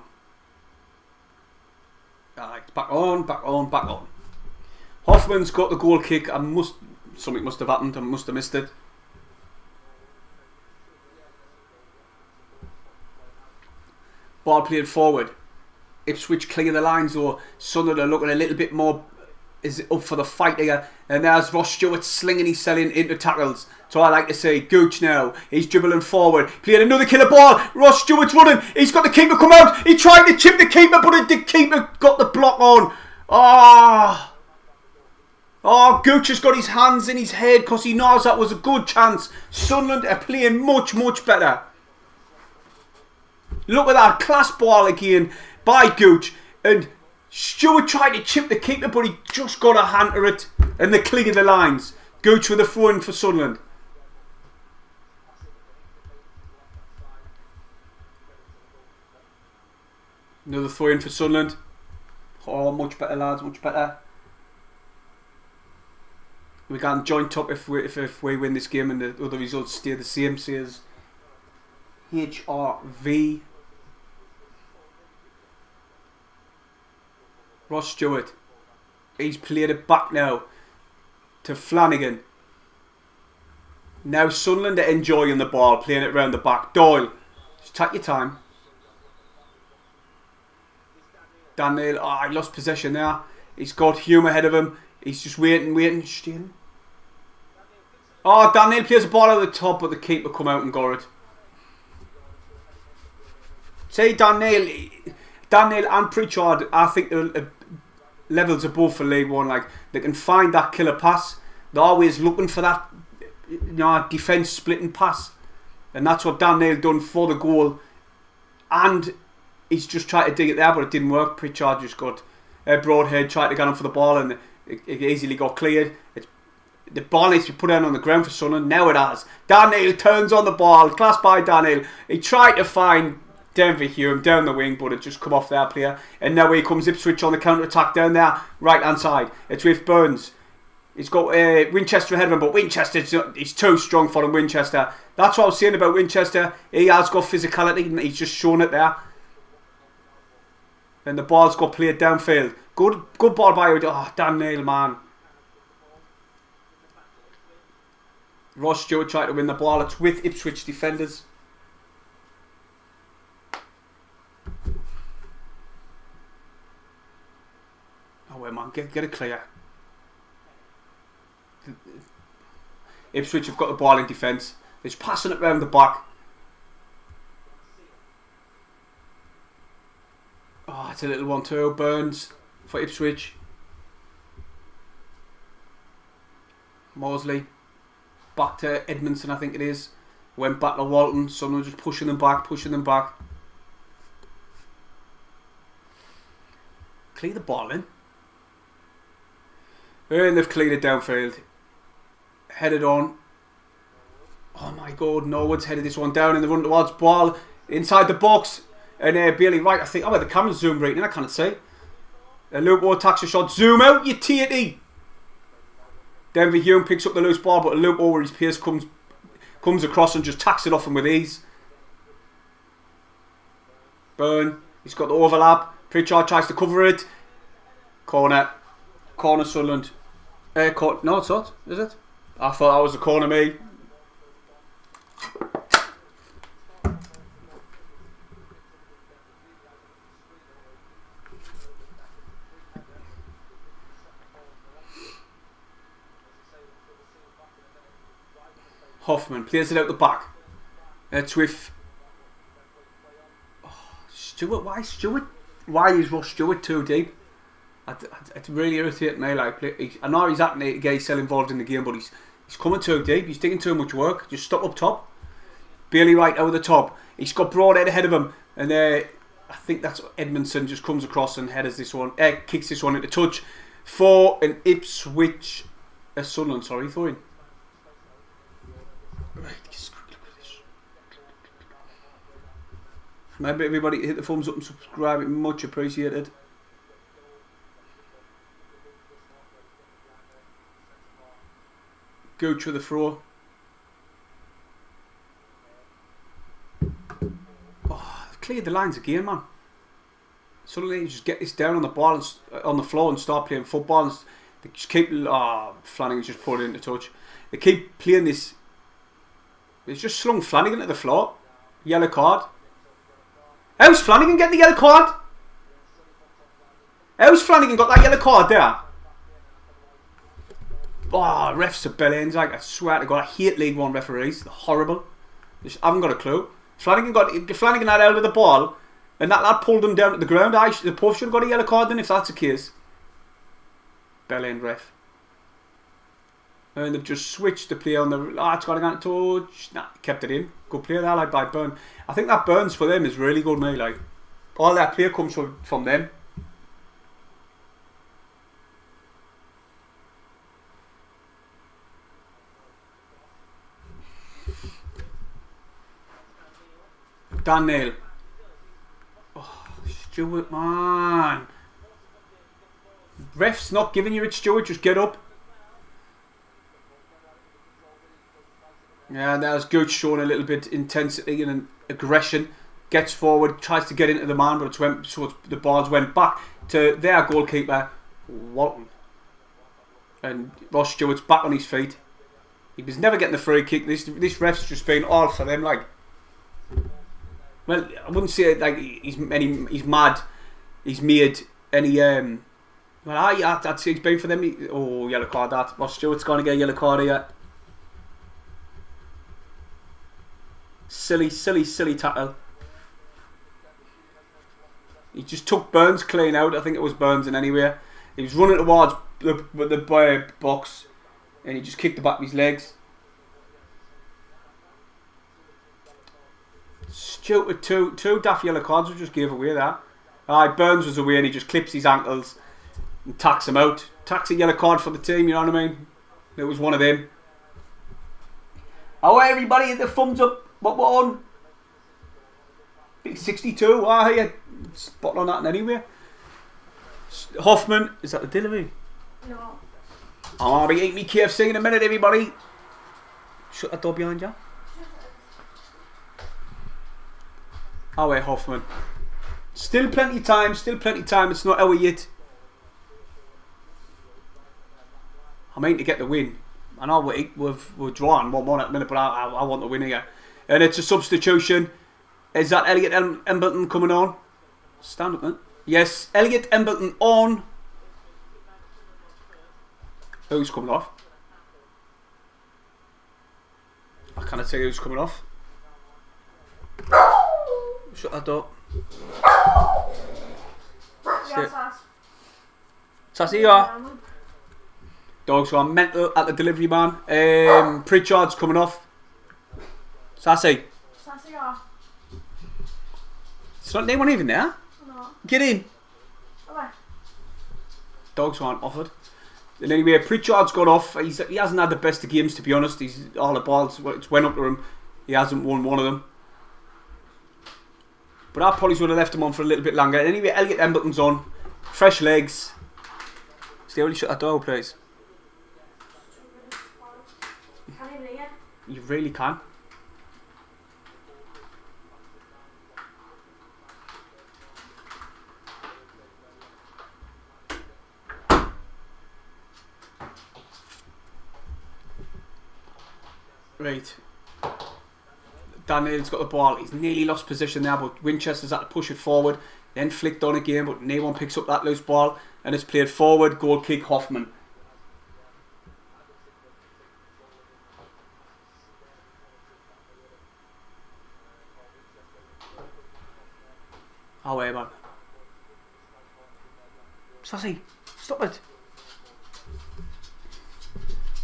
S1: Right, back on. Hoffman's got the goal kick. Something must have happened. I must have missed it. Ball played forward. Ipswich clear the lines though. Sunderland are looking a little bit more is up for the fight here. And there's Ross Stewart slinging his selling into tackles. So I like to say Gooch now. He's dribbling forward. Playing another killer ball. Ross Stewart's running. He's got the keeper come out. He tried to chip the keeper, but the keeper got the block on. Oh, Gooch has got his hands in his head because he knows that was a good chance. Sunderland are playing much, much better. Look at that class ball again by Gooch. And Stewart tried to chip the keeper, but he just got a hand to it. And they cleared the lines. Gooch with a throw in for Sunderland. Another throw in for Sunderland. Oh, much better, lads, much better. We can join top if we win this game and the other results stay the same. Says HRV. Ross Stewart. He's played it back now to Flanagan. Now Sunderland are enjoying the ball, playing it round the back. Doyle, just take your time. Dan Neal, he lost possession there. He's got Hume ahead of him. He's just waiting. Stealing. Oh, Dan Neal plays the ball over the top, but the keeper come out and got it. Say Dan Neal and Pritchard, I think they're levels above for League One. Like, they can find that killer pass. They're always looking for that, defence splitting pass, and that's what Dan Neal done for the goal. And he's just tried to dig it there, but it didn't work. Pritchard just got Broadhead, tried to get him for the ball, and it easily got cleared. The ball needs to be put down on the ground for Sunderland. Now it has. Dan Neal turns on the ball. Class by Dan Neal. He tried to find Denver Hume down the wing, but it just come off their player. And now here comes Ipswich on the counter-attack down there, right-hand side. It's with Burns. He's got Winchester ahead of him, but he's too strong for him, Winchester. That's what I was saying about Winchester. He has got physicality, and he's just shown it there. And the ball's got played downfield. Good ball by Dan Neal, man. Ross Stewart tried to win the ball. It's with Ipswich defenders. Oh well, man, get it clear. Ipswich have got the ball in defence. They're just passing it round the back. Oh, it's a little one too. Burns for Ipswich. Mosley. Back to Edmondson, I think it is. Went back to Walton. Someone just pushing them back. Clear the ball in. And they've cleared it downfield. Headed on. Oh my God, Norwood's headed this one down in the run towards ball. Inside the box. And Bailey Wright, I think. Oh, the camera's zoomed right in, I can't see. Luke Ward takes a shot. Zoom out, you tatey. Denver Hume picks up the loose ball, but Luke over his pace comes across and just tacks it off him with ease. Burn. He's got the overlap. Pritchard tries to cover it. Corner Sunderland. No, it's not, is it? I thought that was a corner, me. Hoffman plays it out the back. It's with Stewart. Why Stewart? Why is Ross Stewart too deep? It's really irritating me. Like, I know he's acting to get himself involved in the game, but he's coming too deep. He's taking too much work. Just stop up top. Bailey Wright over the top. He's got Broadhead ahead of him, and I think that's Edmondson just comes across and headers this one. Kicks this one into touch for an Ipswich, Sunderland. Sorry, throwing. Right, maybe everybody hit the thumbs up and subscribe, it much appreciated. Gooch with the throw. Oh, they've cleared the lines again, man. Suddenly you just get this down on the ball and, on the floor and start playing football. And they just keep. Flanagan's just put it into touch. They keep playing this. It's just slung Flanagan to the floor. Yellow card. How's Flanagan getting the yellow card? How's Flanagan got that yellow card there? Oh, refs are bellends. Like, I swear to God, I hate League One referees. They're horrible. I haven't got a clue. Flanagan had out of the ball, and that pulled him down to the ground. The both should have got a yellow card then, if that's the case. Bellend ref. And they've just switched the play on the. It's got to go touch. Nah, kept it in. Good play there, like by Burn. I think that Burns for them is really good, mate. Like, all that play comes from them. Dan Neal. Oh, Stewart, man. Ref's not giving you it, Stewart. Just get up. Yeah, there's Gooch showing a little bit intensity and aggression. Gets forward, tries to get into the man, but the balls went back to their goalkeeper, Walton. And Ross Stewart's back on his feet. He was never getting the free kick. This ref's just been all for them. Like, well, I wouldn't say like he's mad. He's made any. Well, I'd say he's been for them. Yellow card. That Ross Stewart's going to get a yellow card here. Silly tackle. He just took Burns clean out. I think it was Burns in anywhere. He was running towards the box and he just kicked the back of his legs. Stupid two daft yellow cards we just gave away there. Burns was away and he just clips his ankles and tacks him out. Tacks a yellow card for the team, you know what I mean? It was one of them. Oh, everybody hit the thumbs up. What we're on? Big 62. Yeah. Spot on that anyway. Hoffman, is that the delivery?
S2: No.
S1: I'll be eating me KFC in a minute, everybody. Shut that door behind you. Wait, Hoffman. Still plenty of time. It's not over yet. I mean to get the win. I know we're drawing 1-1 at the minute, but I want the win here. And it's a substitution. Is that Elliot Embleton coming on? Stand up, man. Yes, Elliot Embleton on. Who's coming off? I cannot say who's coming off. Shut that door.
S2: Yeah,
S1: Sassy, you are. Dogs are mental at the delivery, man. Pritchard's coming off. Sassy,
S2: yeah.
S1: it's not anyone even there.
S2: No.
S1: Get in.
S2: Okay.
S1: Dogs aren't offered. And anyway, Pritchard's gone off. He hasn't had the best of games, to be honest. All the balls went up to him. He hasn't won one of them. But I probably would have left him on for a little bit longer. Anyway, Elliot Embleton's on. Fresh legs. Stay only shut that door, please.
S2: Can't even hear.
S1: You really can. Right. Daniel's got the ball. He's nearly lost position there, but Winchester's had to push it forward. Then flicked on again, but no one picks up that loose ball. And it's played forward. Goal kick, Hoffman. Away, man. Sassy, stop it.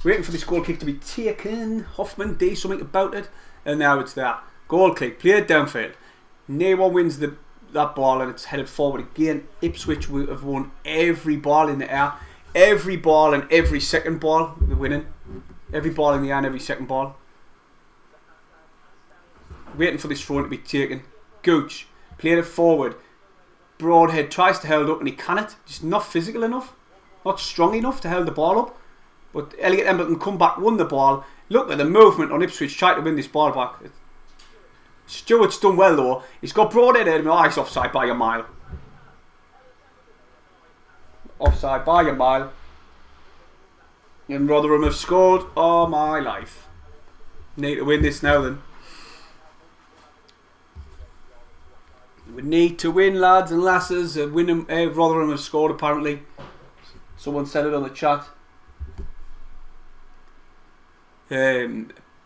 S1: Waiting for this goal kick to be taken. Hoffman did something about it. And now it's there. Goal kick. Played downfield. No one wins that ball and it's headed forward again. Ipswich will have won every ball in the air. Every ball and every second ball. They're winning. Every ball in the air and every second ball. Waiting for this throw to be taken. Gooch. Played it forward. Broadhead tries to hold up and he cannot. Just not physical enough. Not strong enough to hold the ball up. But Elliot Embleton come back, won the ball. Look at the movement on Ipswich, trying to win this ball back. Stewart's done well though. He's got Broadhead in. Oh, he's offside by a mile. Offside by a mile. And Rotherham have scored. Oh my life. Need to win this now then. We need to win, lads and lasses. Rotherham have scored apparently. Someone said it on the chat.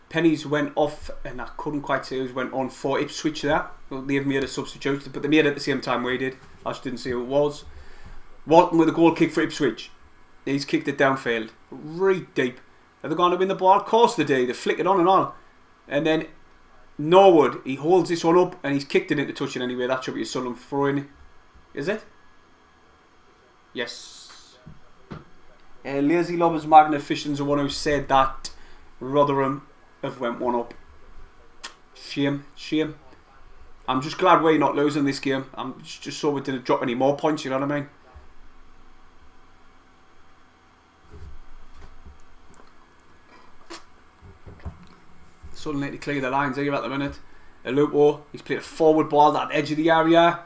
S1: Pennies went off, and I couldn't quite say who went on for Ipswich there. Well, they've made a substitution, but they made it at the same time we did. I just didn't see who it was. Walton with a goal kick for Ipswich. He's kicked it downfield, right deep. Are they going to win the ball? Of course they do. They flick it on and on. And then Norwood, he holds this one up, and he's kicked it into touching anyway. That should be a Sunderland throw-in. Is it? Yes. Lazy Lobbers Magnificent's the one who said that Rotherham have went one up. Shame. I'm just glad we're not losing this game. I'm just so we didn't drop any more points, you know what I mean? Suddenly to clear the lines here at the minute. Lupo, he's played a forward ball at the edge of the area.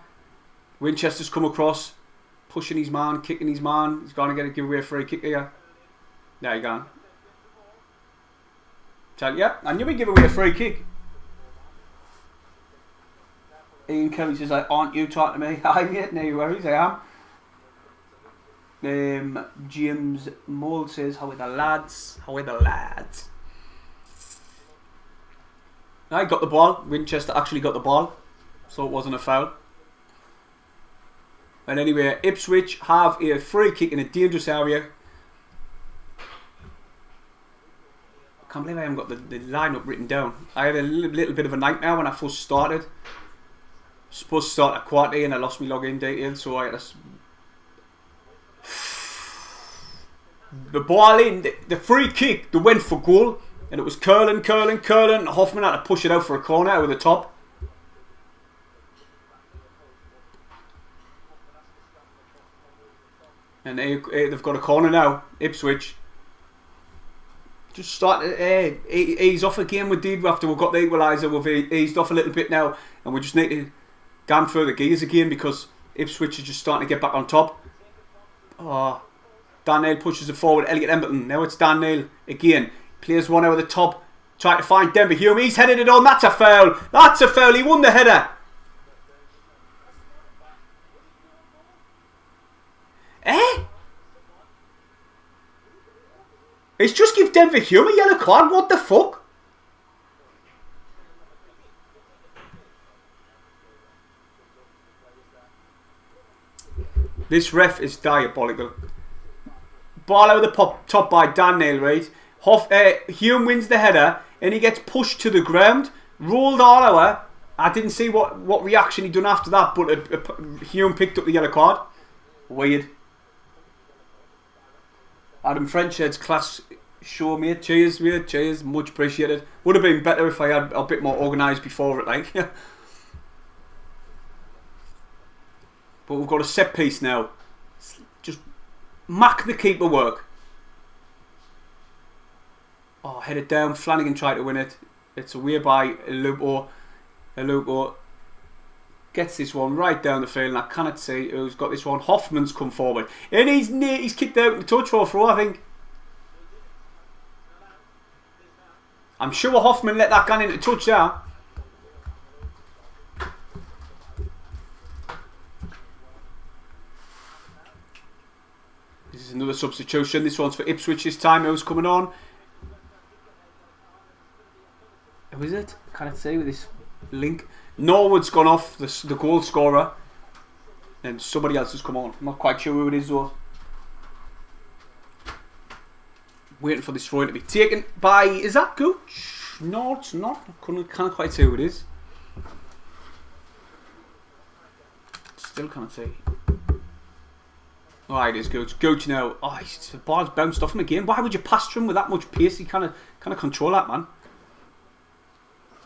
S1: Winchester's come across, pushing his man, kicking his man. He's going to give away a free kick here. There you go. Tell you, I knew he'd give away a free kick. Ian Kelly says, like, aren't you talking to me? I'm it, no worries, I am. James Mould says, how are the lads? How are the lads? I got the ball. Winchester actually got the ball, so it wasn't a foul. And anyway, Ipswich have a free kick in a dangerous area. I can't believe I haven't got the lineup written down. I had a little bit of a nightmare when I first started. Supposed to start at quarter and I lost my login details, so I had to... The ball in, the free kick, they went for goal, and it was curling, and Hoffman had to push it out for a corner over the top. And they've got a corner now, Ipswich. Just started ease off again with Deed after we've got the equaliser. We've eased off a little bit now, and we just need to go further gears again because Ipswich is just starting to get back on top. Oh, Dan Neal pushes it forward. Elliot Emberton. Now it's Dan Neal again. Plays one over the top, trying to find Denver Hume. He's headed it on. That's a foul. That's a foul. He won the header. He's just give Denver Hume a yellow card. What the fuck? This ref is diabolical. Ball over the top by Dan Neal, right? Hume wins the header and he gets pushed to the ground. Rolled all over. I didn't see what reaction he done after that, but Hume picked up the yellow card. Weird. Adam Frenchhead's class show, mate. Cheers, mate. Cheers. Much appreciated. Would have been better if I had a bit more organised before it, like. But we've got a set piece now. Just mack the keeper work. Oh, headed down. Flanagan tried to win it. It's away by Lupo. Lupo gets this one right down the field, and I cannot see who's got this one. Hoffman's come forward, and he's kicked out the touch for a throw, I think. I'm sure Hoffman let that gun into touch there. This is another substitution. This one's for Ipswich this time. Who's coming on? Who is it? Can I say with this link? Norwood's gone off, the goal scorer, and somebody else has come on. I'm not quite sure who it is though. Waiting for this throw to be taken by, is that Gooch? No, it's not. I can't quite say who it is. Still can't say. Oh, it is Gooch. Gooch now. Oh, the ball's bounced off him again. Why would you pass to him with that much pace? He kind of control that, man.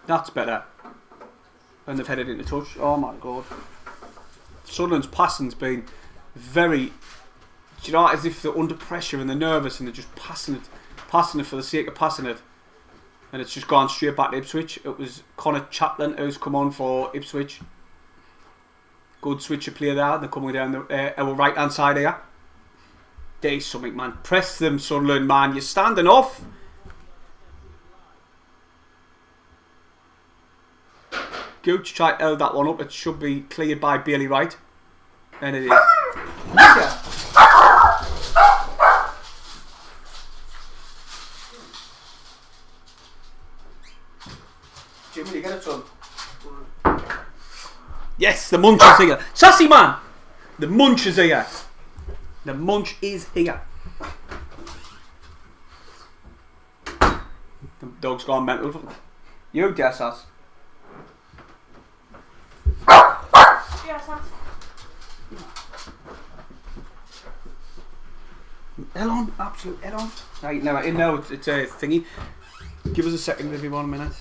S1: That's better. When they've headed into touch. Oh my god. Sunderland's passing's been very, you know, as if they're under pressure and they're nervous and they're just passing it for the sake of passing it. And it's just gone straight back to Ipswich. It was Connor Chaplin who's come on for Ipswich. Good switcher player there. They're coming down our right hand side here. There's something, man. Press them, Sunderland, man. You're standing off. Gooch tried to hold that one up. It should be cleared by Bailey Wright. And it is. Jim, will you get it to him? Yes, the munch is here. Sassy man! The munch is here. The munch is here. The dog's gone mental. You dare, Sass.
S2: Yes, Sass.
S1: Elon, absolute Elon. Right, now in now it's a thingy. Give us a second, everyone, a minute.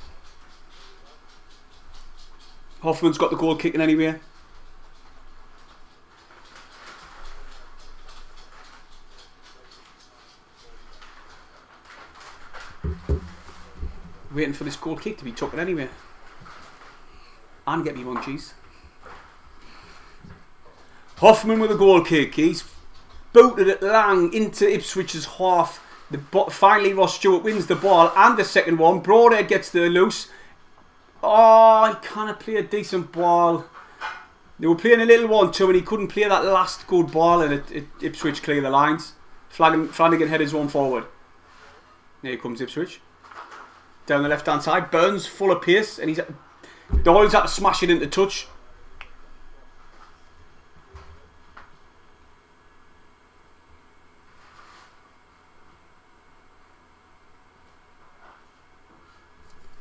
S1: Hoffman's got the goal kicking anyway. Waiting for this goal kick to be taken anyway. And get me munchies. Hoffman with a goal kick. He's booted it long into Ipswich's half. Finally Ross Stewart wins the ball and the second one. Broadhead gets the loose. Oh, he can't play a decent ball. They were playing a little 1-2 and he couldn't play that last good ball, and Ipswich clear the lines. Flanagan headers one forward. Here comes Ipswich. Down the left hand side. Burns full of pace, and Doyle's had to smash it into touch.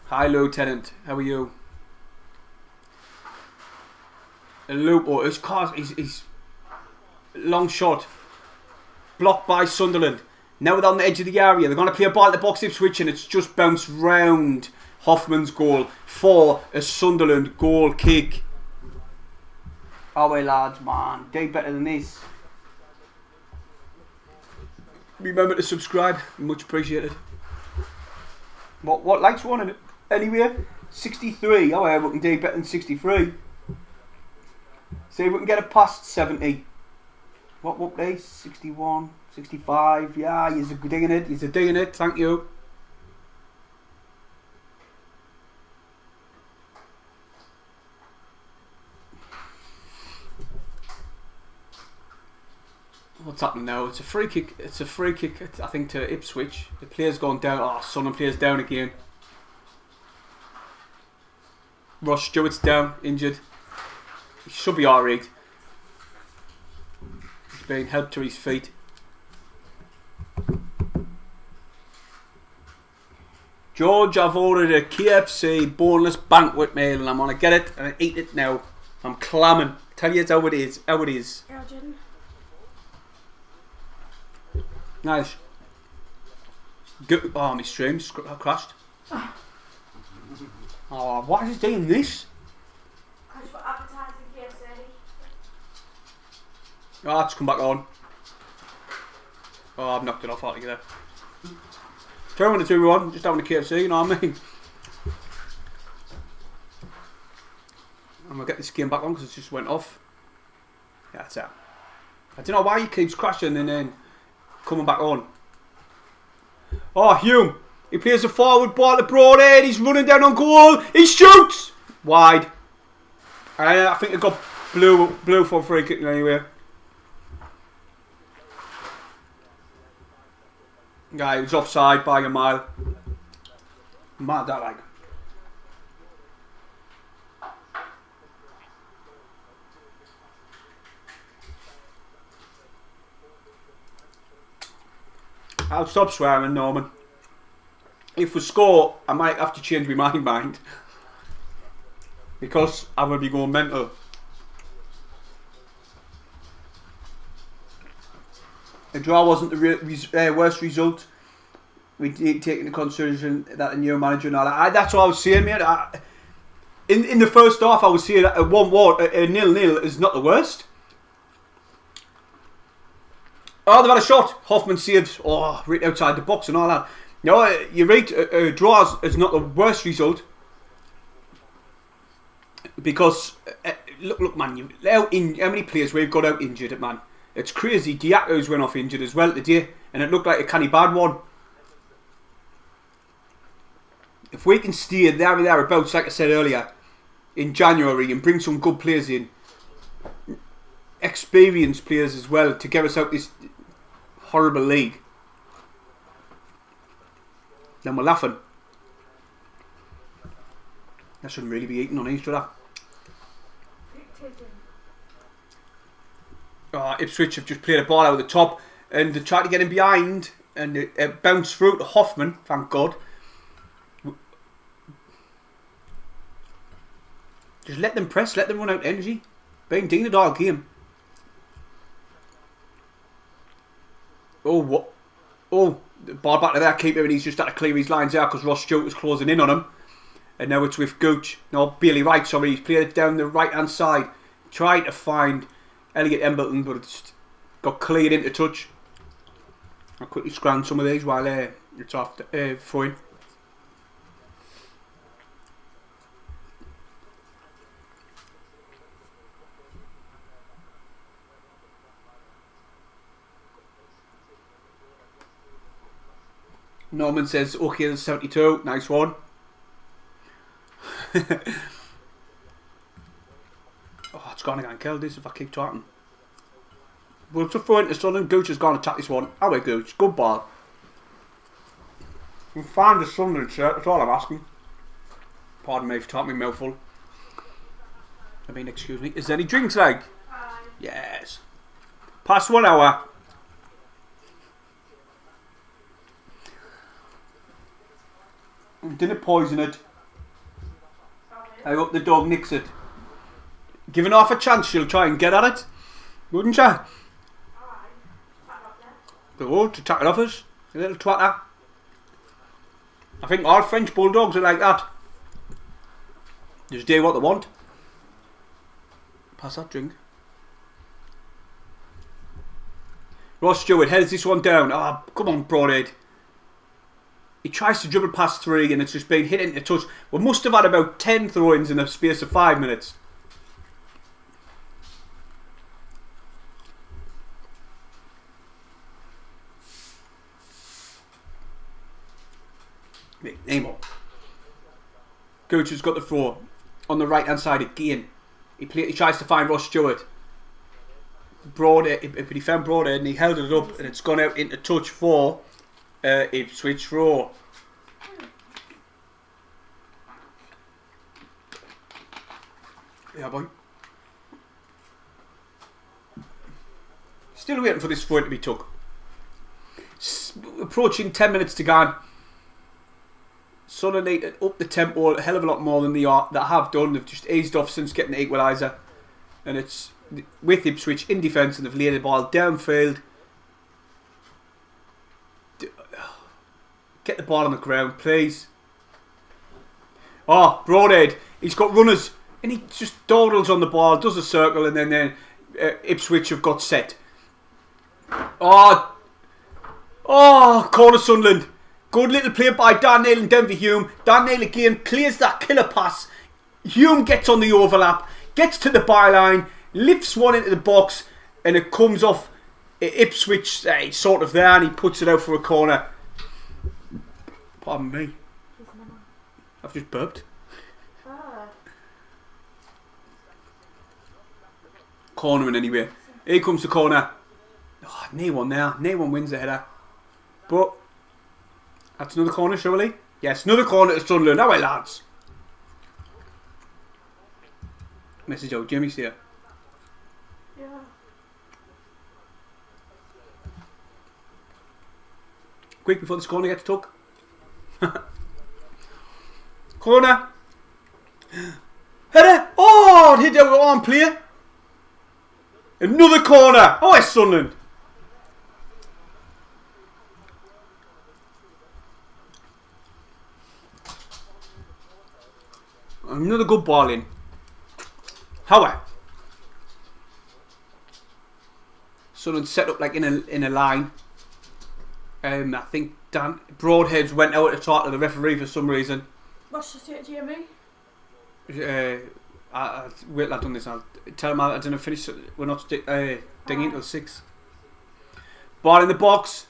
S1: Hi Lieutenant, how are you? A loop, or he's long shot. Blocked by Sunderland. Now we're on the edge of the area. They're going to play a ball at the box Ipswich, and it's just bounced round Hoffman's goal for a Sunderland goal kick. Oh well lads, man, they better than this. Remember to subscribe, much appreciated. What likes one in it? Anyway, 63. Oh, well, we can do better than 63. See if we can get it past 70. What day? 61, 65. Yeah, you're digging it. You're digging it. Thank you. What's happening now? It's a free kick. It's a free kick, I think, to Ipswich. The player's gone down. Oh, Sunderland player's down again. Ross Stewart's down, injured. He should be alright. He's being helped to his feet. George, I've ordered a KFC boneless banquet meal and I'm gonna get it and eat it now. I'm clamming. Tell you how it is. How it is.
S2: Elgin.
S1: Nice. Good. Oh, my stream's crashed. Oh, what is he doing this?
S2: Because you're advertising KFC.
S1: Oh, it's come back on. Oh, I've knocked it off altogether. Turn on the 2-1, just having a KFC, you know what I mean? I'm going to get this game back on because it just went off. Yeah, that's it. I don't know why he keeps crashing and then coming back on. Oh, Hume. He plays a forward ball to Broadhead. He's running down on goal. He shoots! Wide. I think they got blue for free kick anyway. Guy was offside by a mile. Mad that like. I'll stop swearing, Norman. If we score, I might have to change my mind. Because I'm going to be going mental. The draw wasn't the worst result. We did take into consideration that a new manager and all that. That's what I was saying, mate. In the first half, I was saying that a 1-1, a 0-0 is not the worst. Oh, they've had a shot. Hoffman saves. Oh, right outside the box and all that. No, you're right. Draws is not the worst result. Because, look, man, how many players we've got out injured, man? It's crazy. Diako's went off injured as well today, and it looked like a canny bad one. If we can stay thereabouts, like I said earlier, in January and bring some good players in, experienced players as well, to get us out this horrible league, then we're laughing. I shouldn't really be eating on each other. Ipswich have just played a ball out of the top and they tried to get him behind and it bounced through to Hoffman, thank God. Just let them press, let them run out energy. Being dinged all game. Oh, what? Oh, the ball back to their keeper and he's just had to clear his lines out because Ross Stewart was closing in on him. And now it's with Gooch. No, Bailey Wright, sorry. He's played it down the right-hand side. Tried to find Elliot Embleton, but it's got cleared into touch. I'll quickly scran some of these while it's off throwing. Norman says, okay, there's 72. Nice one. Oh, it's gone again. Kill this if I keep talking. We'll just throw into Sunderland. Gooch has gone to attack this one. Away, Gooch. Good ball. We'll find the Sunderland shirt. That's all I'm asking. Pardon me if you taught me mouthful. I mean, excuse me. Is there any drinks, like? Yes. Past 1 hour. Didn't poison it. I hope the dog nicks it. Given half a chance, she'll try and get at it. Wouldn't you? Oh, to tack it off us. A little twatter. I think all French bulldogs are like that. Just do what they want. Pass that drink. Ross Stewart heads this one down. Oh, come on, Broadhead. He tries to dribble past 3 and it's just been hit into touch. We must have had about 10 throw-ins in the space of 5 minutes. Nemo. Gooch has got the throw on the right hand side again. He tries to find Ross Stewart. Broadhead, but he found Broadhead and he held it up and it's gone out into touch for Ipswich throw. Yeah, boy. Still waiting for this throw to be took. Approaching 10 minutes to go. Sunderland need to up the tempo a hell of a lot more than they have done. They've just eased off since getting the equaliser. And it's with Ipswich in defence and they've laid the ball downfield. Get the ball on the ground, please. Oh, Broadhead. He's got runners. And he just dawdles on the ball, does a circle, and then Ipswich have got set. Oh, corner Sunderland. Good little play by Dan Neal and Denver Hume. Dan Neal again clears that killer pass. Hume gets on the overlap, gets to the byline, lifts one into the box, and it comes off Ipswich sort of there, and he puts it out for a corner. Pardon me. I've just burped. Cornering anyway. Here comes the corner. Oh, near one there. Near one wins the header. But that's another corner, surely? Yes, another corner to Sunderland. Now, lads. Message out. Jimmy's here.
S2: Yeah.
S1: Quick before this corner gets took. Corner. Header. Oh, it hit our arm player. Another corner. Oh, it's Sunderland. Another good ball in. However, Sunderland set up like in a line. I think Dan Broadheads went out to talk to the referee for some reason.
S2: What's your state, Jimmy?
S1: Wait till I've done this. I'll tell him I didn't finish. We're not dinging until 6. Ball in the box.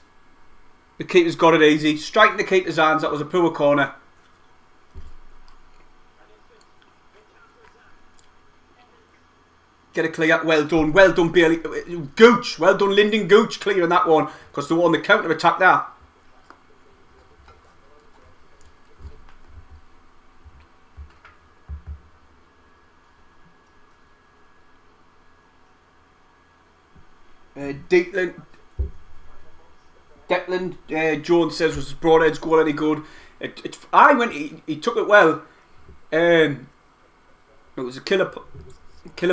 S1: The keeper's got it easy. Striking the keeper's hands. That was a poor corner. Get a clear. Well done. Well done, Bailey. Gooch. Well done, Lyndon Gooch, clearing that one. Because they were on the counter attack there. Declan Jones says, was Broadhead's goal any good? He took it well. It was a killer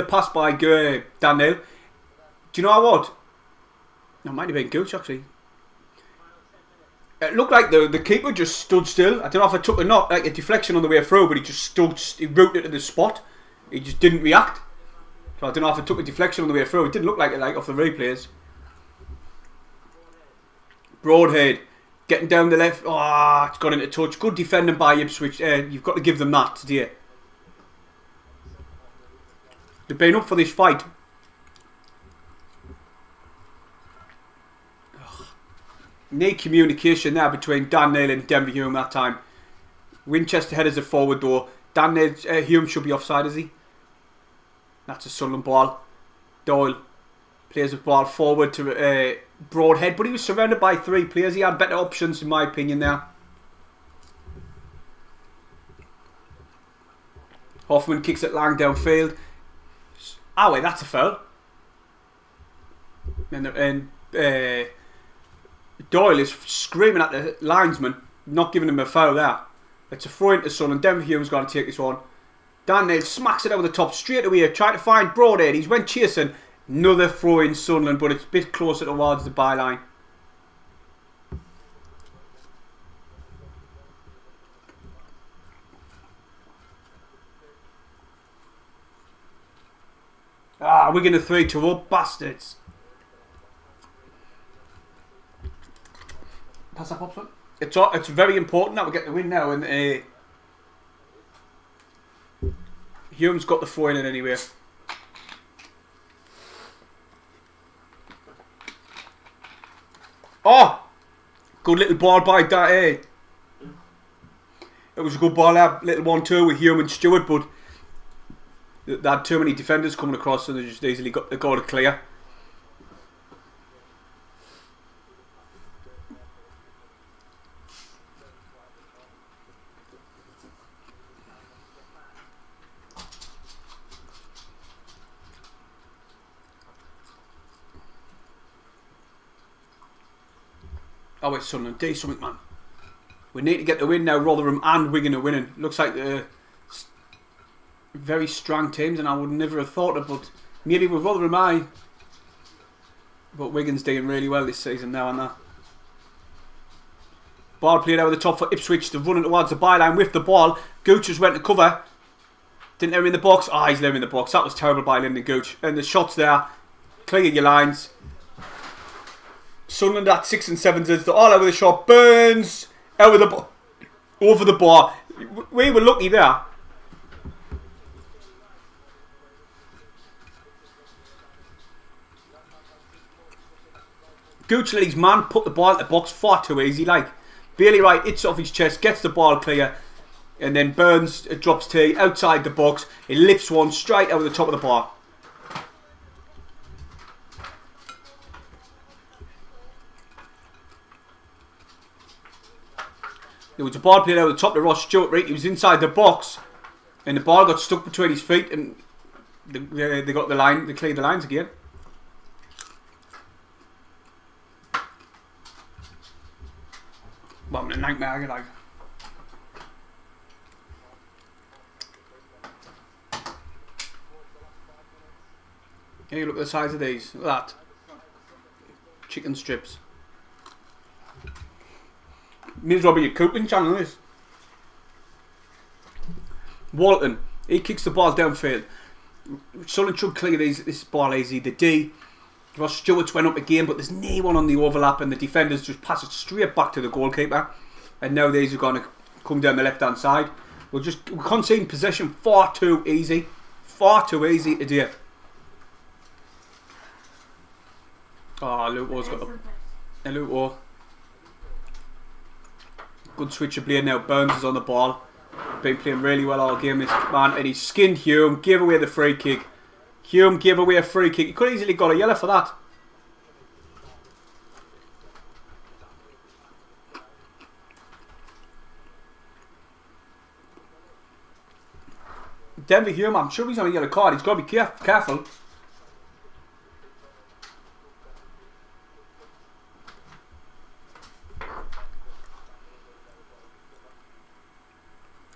S1: pass by Dan Neal. Do you know what? It might have been Gooch actually. It looked like the keeper just stood still. I don't know if I took a knock, like a deflection on the way through, but he just stood, he rooted to the spot. He just didn't react. So I don't know if I took a deflection on the way through. It didn't look like it, like off the replays. Broadhead getting down the left. Oh, it's got into touch. Good defending by Ipswich. You've got to give them that today. They've been up for this fight. Need communication there between Dan Neal and Denver Hume that time. Winchester headers a forward though. Dan Neal, Hume should be offside, is he? That's a Sunderland ball. Doyle plays the ball forward to Broadhead, but he was surrounded by 3 players. He had better options in my opinion there. Hoffman kicks it long downfield. Ah wait, that's a foul. And Doyle is screaming at the linesman, not giving him a foul there. It's a throw into Sunderland. Denver Hume's going to take this one. Dan Neal smacks it over the top straight away, trying to find Broadhead. He's went chasing. Another throw in Sunderland, but it's a bit closer towards the byline. Ah, we're going to 3-2 up, bastards. Pass that Popson. It's very important that we get the win now, and Hume's got the throw in anyway. Oh, good little ball by that. It was a good ball there, little 1-2 with Hume and Stewart, but they had too many defenders coming across, so they just easily got the goal to clear. Oh, it's Sunderland. Do something, man. We need to get the win now. Rotherham and Wigan are winning. Looks like they're very strong teams, and I would never have thought it, but maybe with Rotherham, but Wigan's doing really well this season now, aren't they? Ball played over the top for Ipswich. They're running towards the byline with the ball. Gooch just went to cover. Didn't let him in the box. Ah, he's let him in the box. That was terrible by Lyndon Gooch. And the shots there. Clear your lines. Sunderland at 6 and 7s. They're all over the shot. Burns over the bar. We were lucky there. Gooch let his man put the ball in the box far too easy. Like Bailey Wright hits off his chest, gets the ball clear, and then Burns drops T outside the box. He lifts one straight over the top of the bar. There was a ball played over the top of Ross Stewart. Right, he was inside the box, and the ball got stuck between his feet, and they got the line. They cleared the lines again. Well, I'm a nightmare, like. Here you look at the size of these. Look at that. Chicken strips. May as well be a cooking channel, this. Walton. He kicks the ball downfield. Sunderland should clear this ball easy. The D. Ross Stewart's went up again, but there's no one on the overlap, and the defenders just pass it straight back to the goalkeeper. And now these are going to come down the left hand side. We're conceding possession far too easy. Far too easy to do. Oh, Luke's got a Luke. Good switch of blade now. Burns is on the ball. Been playing really well all game, this man, and he skinned Hume, gave away the free kick. Hume gave away a free kick. He could easily got a yellow for that. Denver Hume, I'm sure he's on a yellow card. He's got to be careful.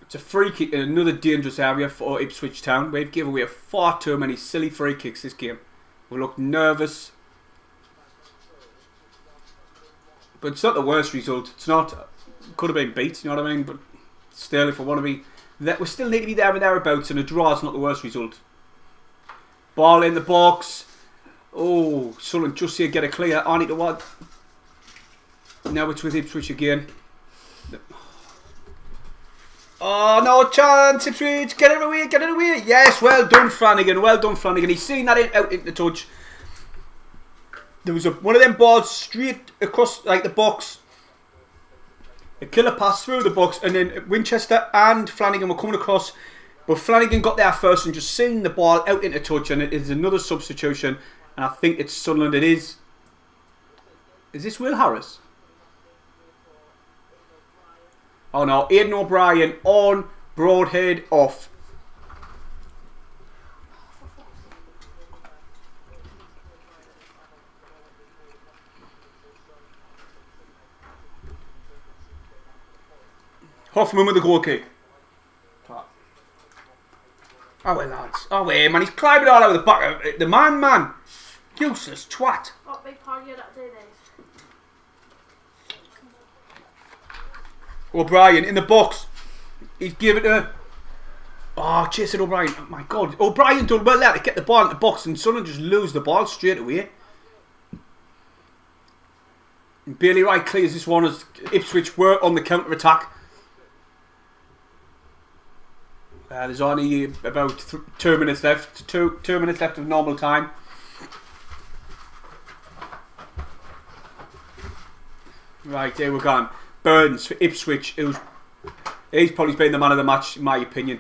S1: It's a free kick in another dangerous area for Ipswich Town. We've given away far too many silly free kicks this game. We look nervous. But it's not the worst result. It's not. Could have been beat, you know what I mean? But still, if I want to be... we still need to be there and thereabouts, and a draw is not the worst result. Ball in the box. Oh, Sunderland just here get a clear. I need to what? Now it's with Ipswich again. Oh, no chance, Ipswich. Get it away, get it away. Yes, well done, Flanagan. Well done, Flanagan. He's seen that out into touch. There was one of them balls straight across like the box. A killer pass through the box, and then Winchester and Flanagan were coming across. But Flanagan got there first and just seen the ball out into touch, and it is another substitution. And I think it's Sunderland. It is. Is this Will Harris? Oh no, Aidan O'Brien on, Broadhead off. Hoffman with the goal kick. Oh well, lads. Oh well, man, he's climbing all over the back of the man. Useless twat.
S2: What big part you that do this?
S1: O'Brien in the box. He's giving it to... Oh, chasing O'Brien. Oh my God. O'Brien done well there to get the ball in the box, and Sunderland just lose the ball straight away. And Bailey Wright clears this one as Ipswich were on the counter-attack. There's only about 2 minutes left. Two minutes left of normal time. Right, there we're gone. Burns for Ipswich. He's probably been the man of the match, in my opinion.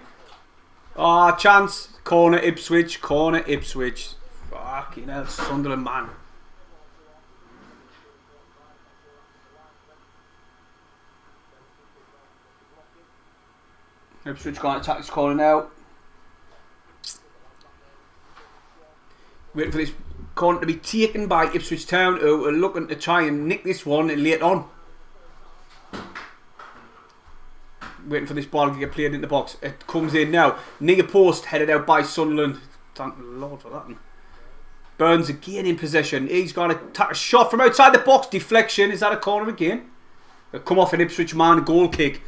S1: Oh, chance. Corner Ipswich. Corner Ipswich. Fucking hell, Sunderland, man. Ipswich going to attack this corner now. Waiting for this corner to be taken by Ipswich Town, who are looking to try and nick this one late on. Waiting for this ball to get played in the box. It comes in now. Near post, headed out by Sunderland. Thank the Lord for that one. Burns again in possession. He's got to attack a shot from outside the box. Deflection. Is that a corner again? Come off an Ipswich man. Goal kick.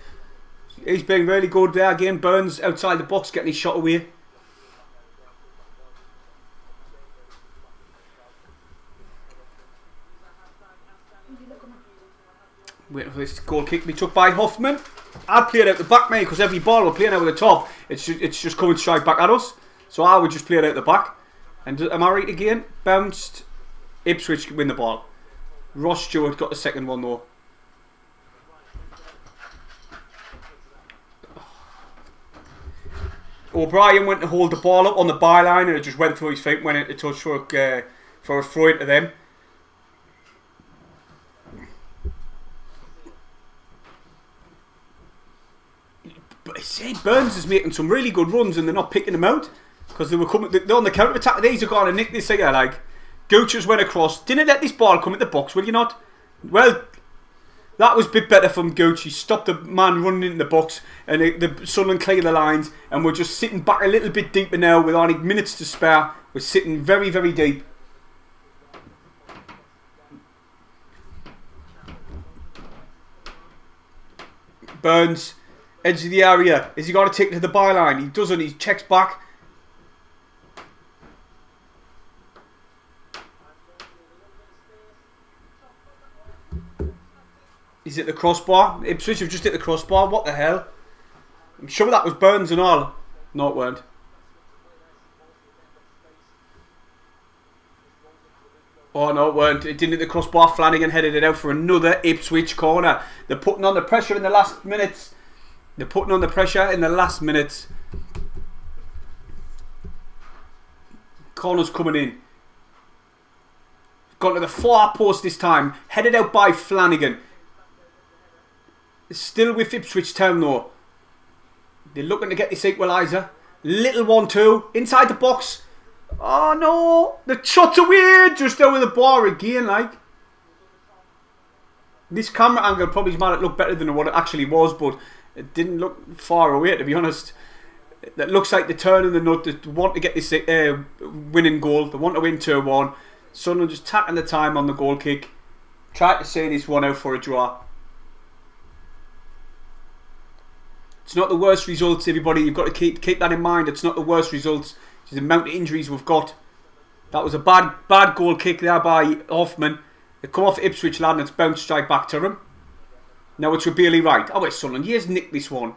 S1: He's been really good there again. Burns outside the box getting his shot away. Waiting for this goal kick to be took by Hoffman. I'd play it out the back, mate, because every ball we're playing out with the top, it's just coming straight back at us. So I would just play it out the back. And am I right again? Bounced. Ipswich win the ball. Ross Stewart got the second one though. O'Brien went to hold the ball up on the byline, and it just went through his feet, went into touch for a throw into them. But I say Burns is making some really good runs, and they're not picking them out because they were coming. They're on the counter attack. These are going to nick this here. Like Goochers went across, didn't let this ball come in the box. Will you not? Well, that was a bit better from Gooch. He stopped the man running in the box, and the Sunderland cleared the lines, and we're just sitting back a little bit deeper now with only minutes to spare. We're sitting very, very deep. Burns, edge of the area. Is he going to take it to the byline? He doesn't. He checks back. He's hit the crossbar. Ipswich have just hit the crossbar. What the hell? I'm sure that was Burns and all. No, it weren't. Oh no, it weren't. It didn't hit the crossbar. Flanagan headed it out for another Ipswich corner. They're putting on the pressure in the last minutes. They're putting on the pressure in the last minutes. Corner's coming in. Gone to the far post this time. Headed out by Flanagan. Still with Ipswich Town though. They're looking to get this equaliser. Little 1-2. Inside the box. Oh no. The shot's away. Just over the bar again like. This camera angle probably might have looked better than what it actually was, but it didn't look far away to be honest. That looks like they're turning the nut. They want to get this winning goal. They want to win 2-1. Sunderland just taking the time on the goal kick. Try to say this one out for a draw. It's not the worst results, everybody. You've got to keep that in mind. It's not the worst results. It's the amount of injuries we've got. That was a bad goal kick there by Hoffman. It come off Ipswich lad and it's bounced straight back to him. Now it's Bailey right. Oh, it's Sunderland. He has nicked this one.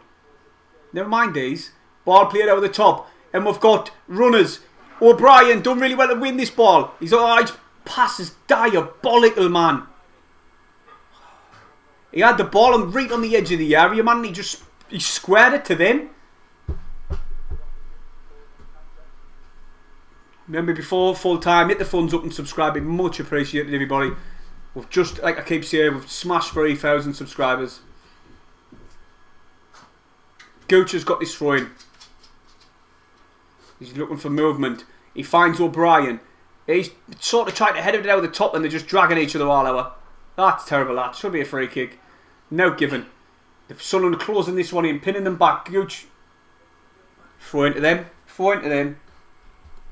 S1: Never mind these. Ball played out of the top. And we've got runners. O'Brien done really well to win this ball. His pass is diabolical, man. He had the ball right on the edge of the area, man. And he squared it to them. Remember, before full time, hit the thumbs up and subscribe. It'd be much appreciated, everybody. We've just, like I keep saying, we've smashed 3,000 subscribers. Gooch has got this throw in. He's looking for movement. He finds O'Brien. He's sort of trying to head it out of the top and they're just dragging each other all over. That's terrible, that. Should be a free kick. No given. The Sunderland closing this one in, pinning them back. Gooch. Throw into them. Throw into them.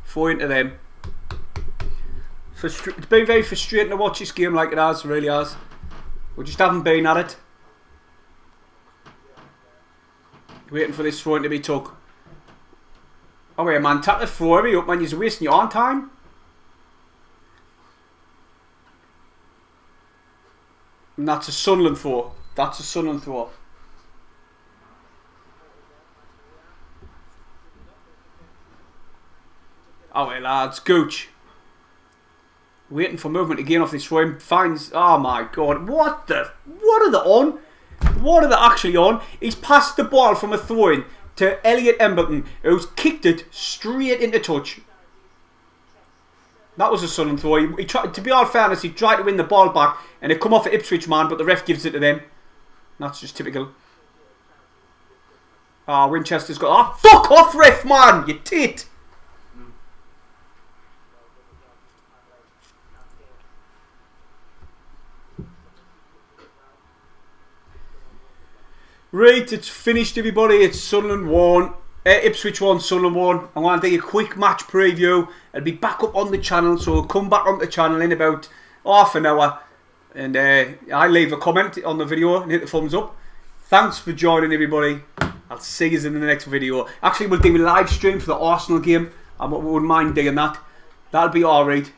S1: Throw into them. It's been very frustrating to watch this game, like it has, really has. We just haven't been at it. Waiting for this throw in to be took. Oh wait, man, tap the throw, hurry up, man, you're wasting your own time. And that's a Sunderland throw. That's a Sunderland throw. Oh wait, lads, Gooch. Waiting for movement again off this throw. Finds, oh my god, what are they on? What are they actually on? He's passed the ball from a throw-in to Elliot Embleton, who's kicked it straight into touch. That was a Sunderland throw. He tried, to be all fairness, he tried to win the ball back and it come off an Ipswich man, but the ref gives it to them. That's just typical. Ah, Winchester's got... Oh, fuck off, ref, man! You tit! Right, it's finished, everybody. It's Sunderland 1, Ipswich 1, Sunderland 1. I'm going to do a quick match preview. It'll be back up on the channel, so I'll come back on the channel in about half an hour. And I'll leave a comment on the video and hit the thumbs up. Thanks for joining, everybody. I'll see you in the next video. Actually, we'll do a live stream for the Arsenal game. I wouldn't mind doing that. That'll be alright.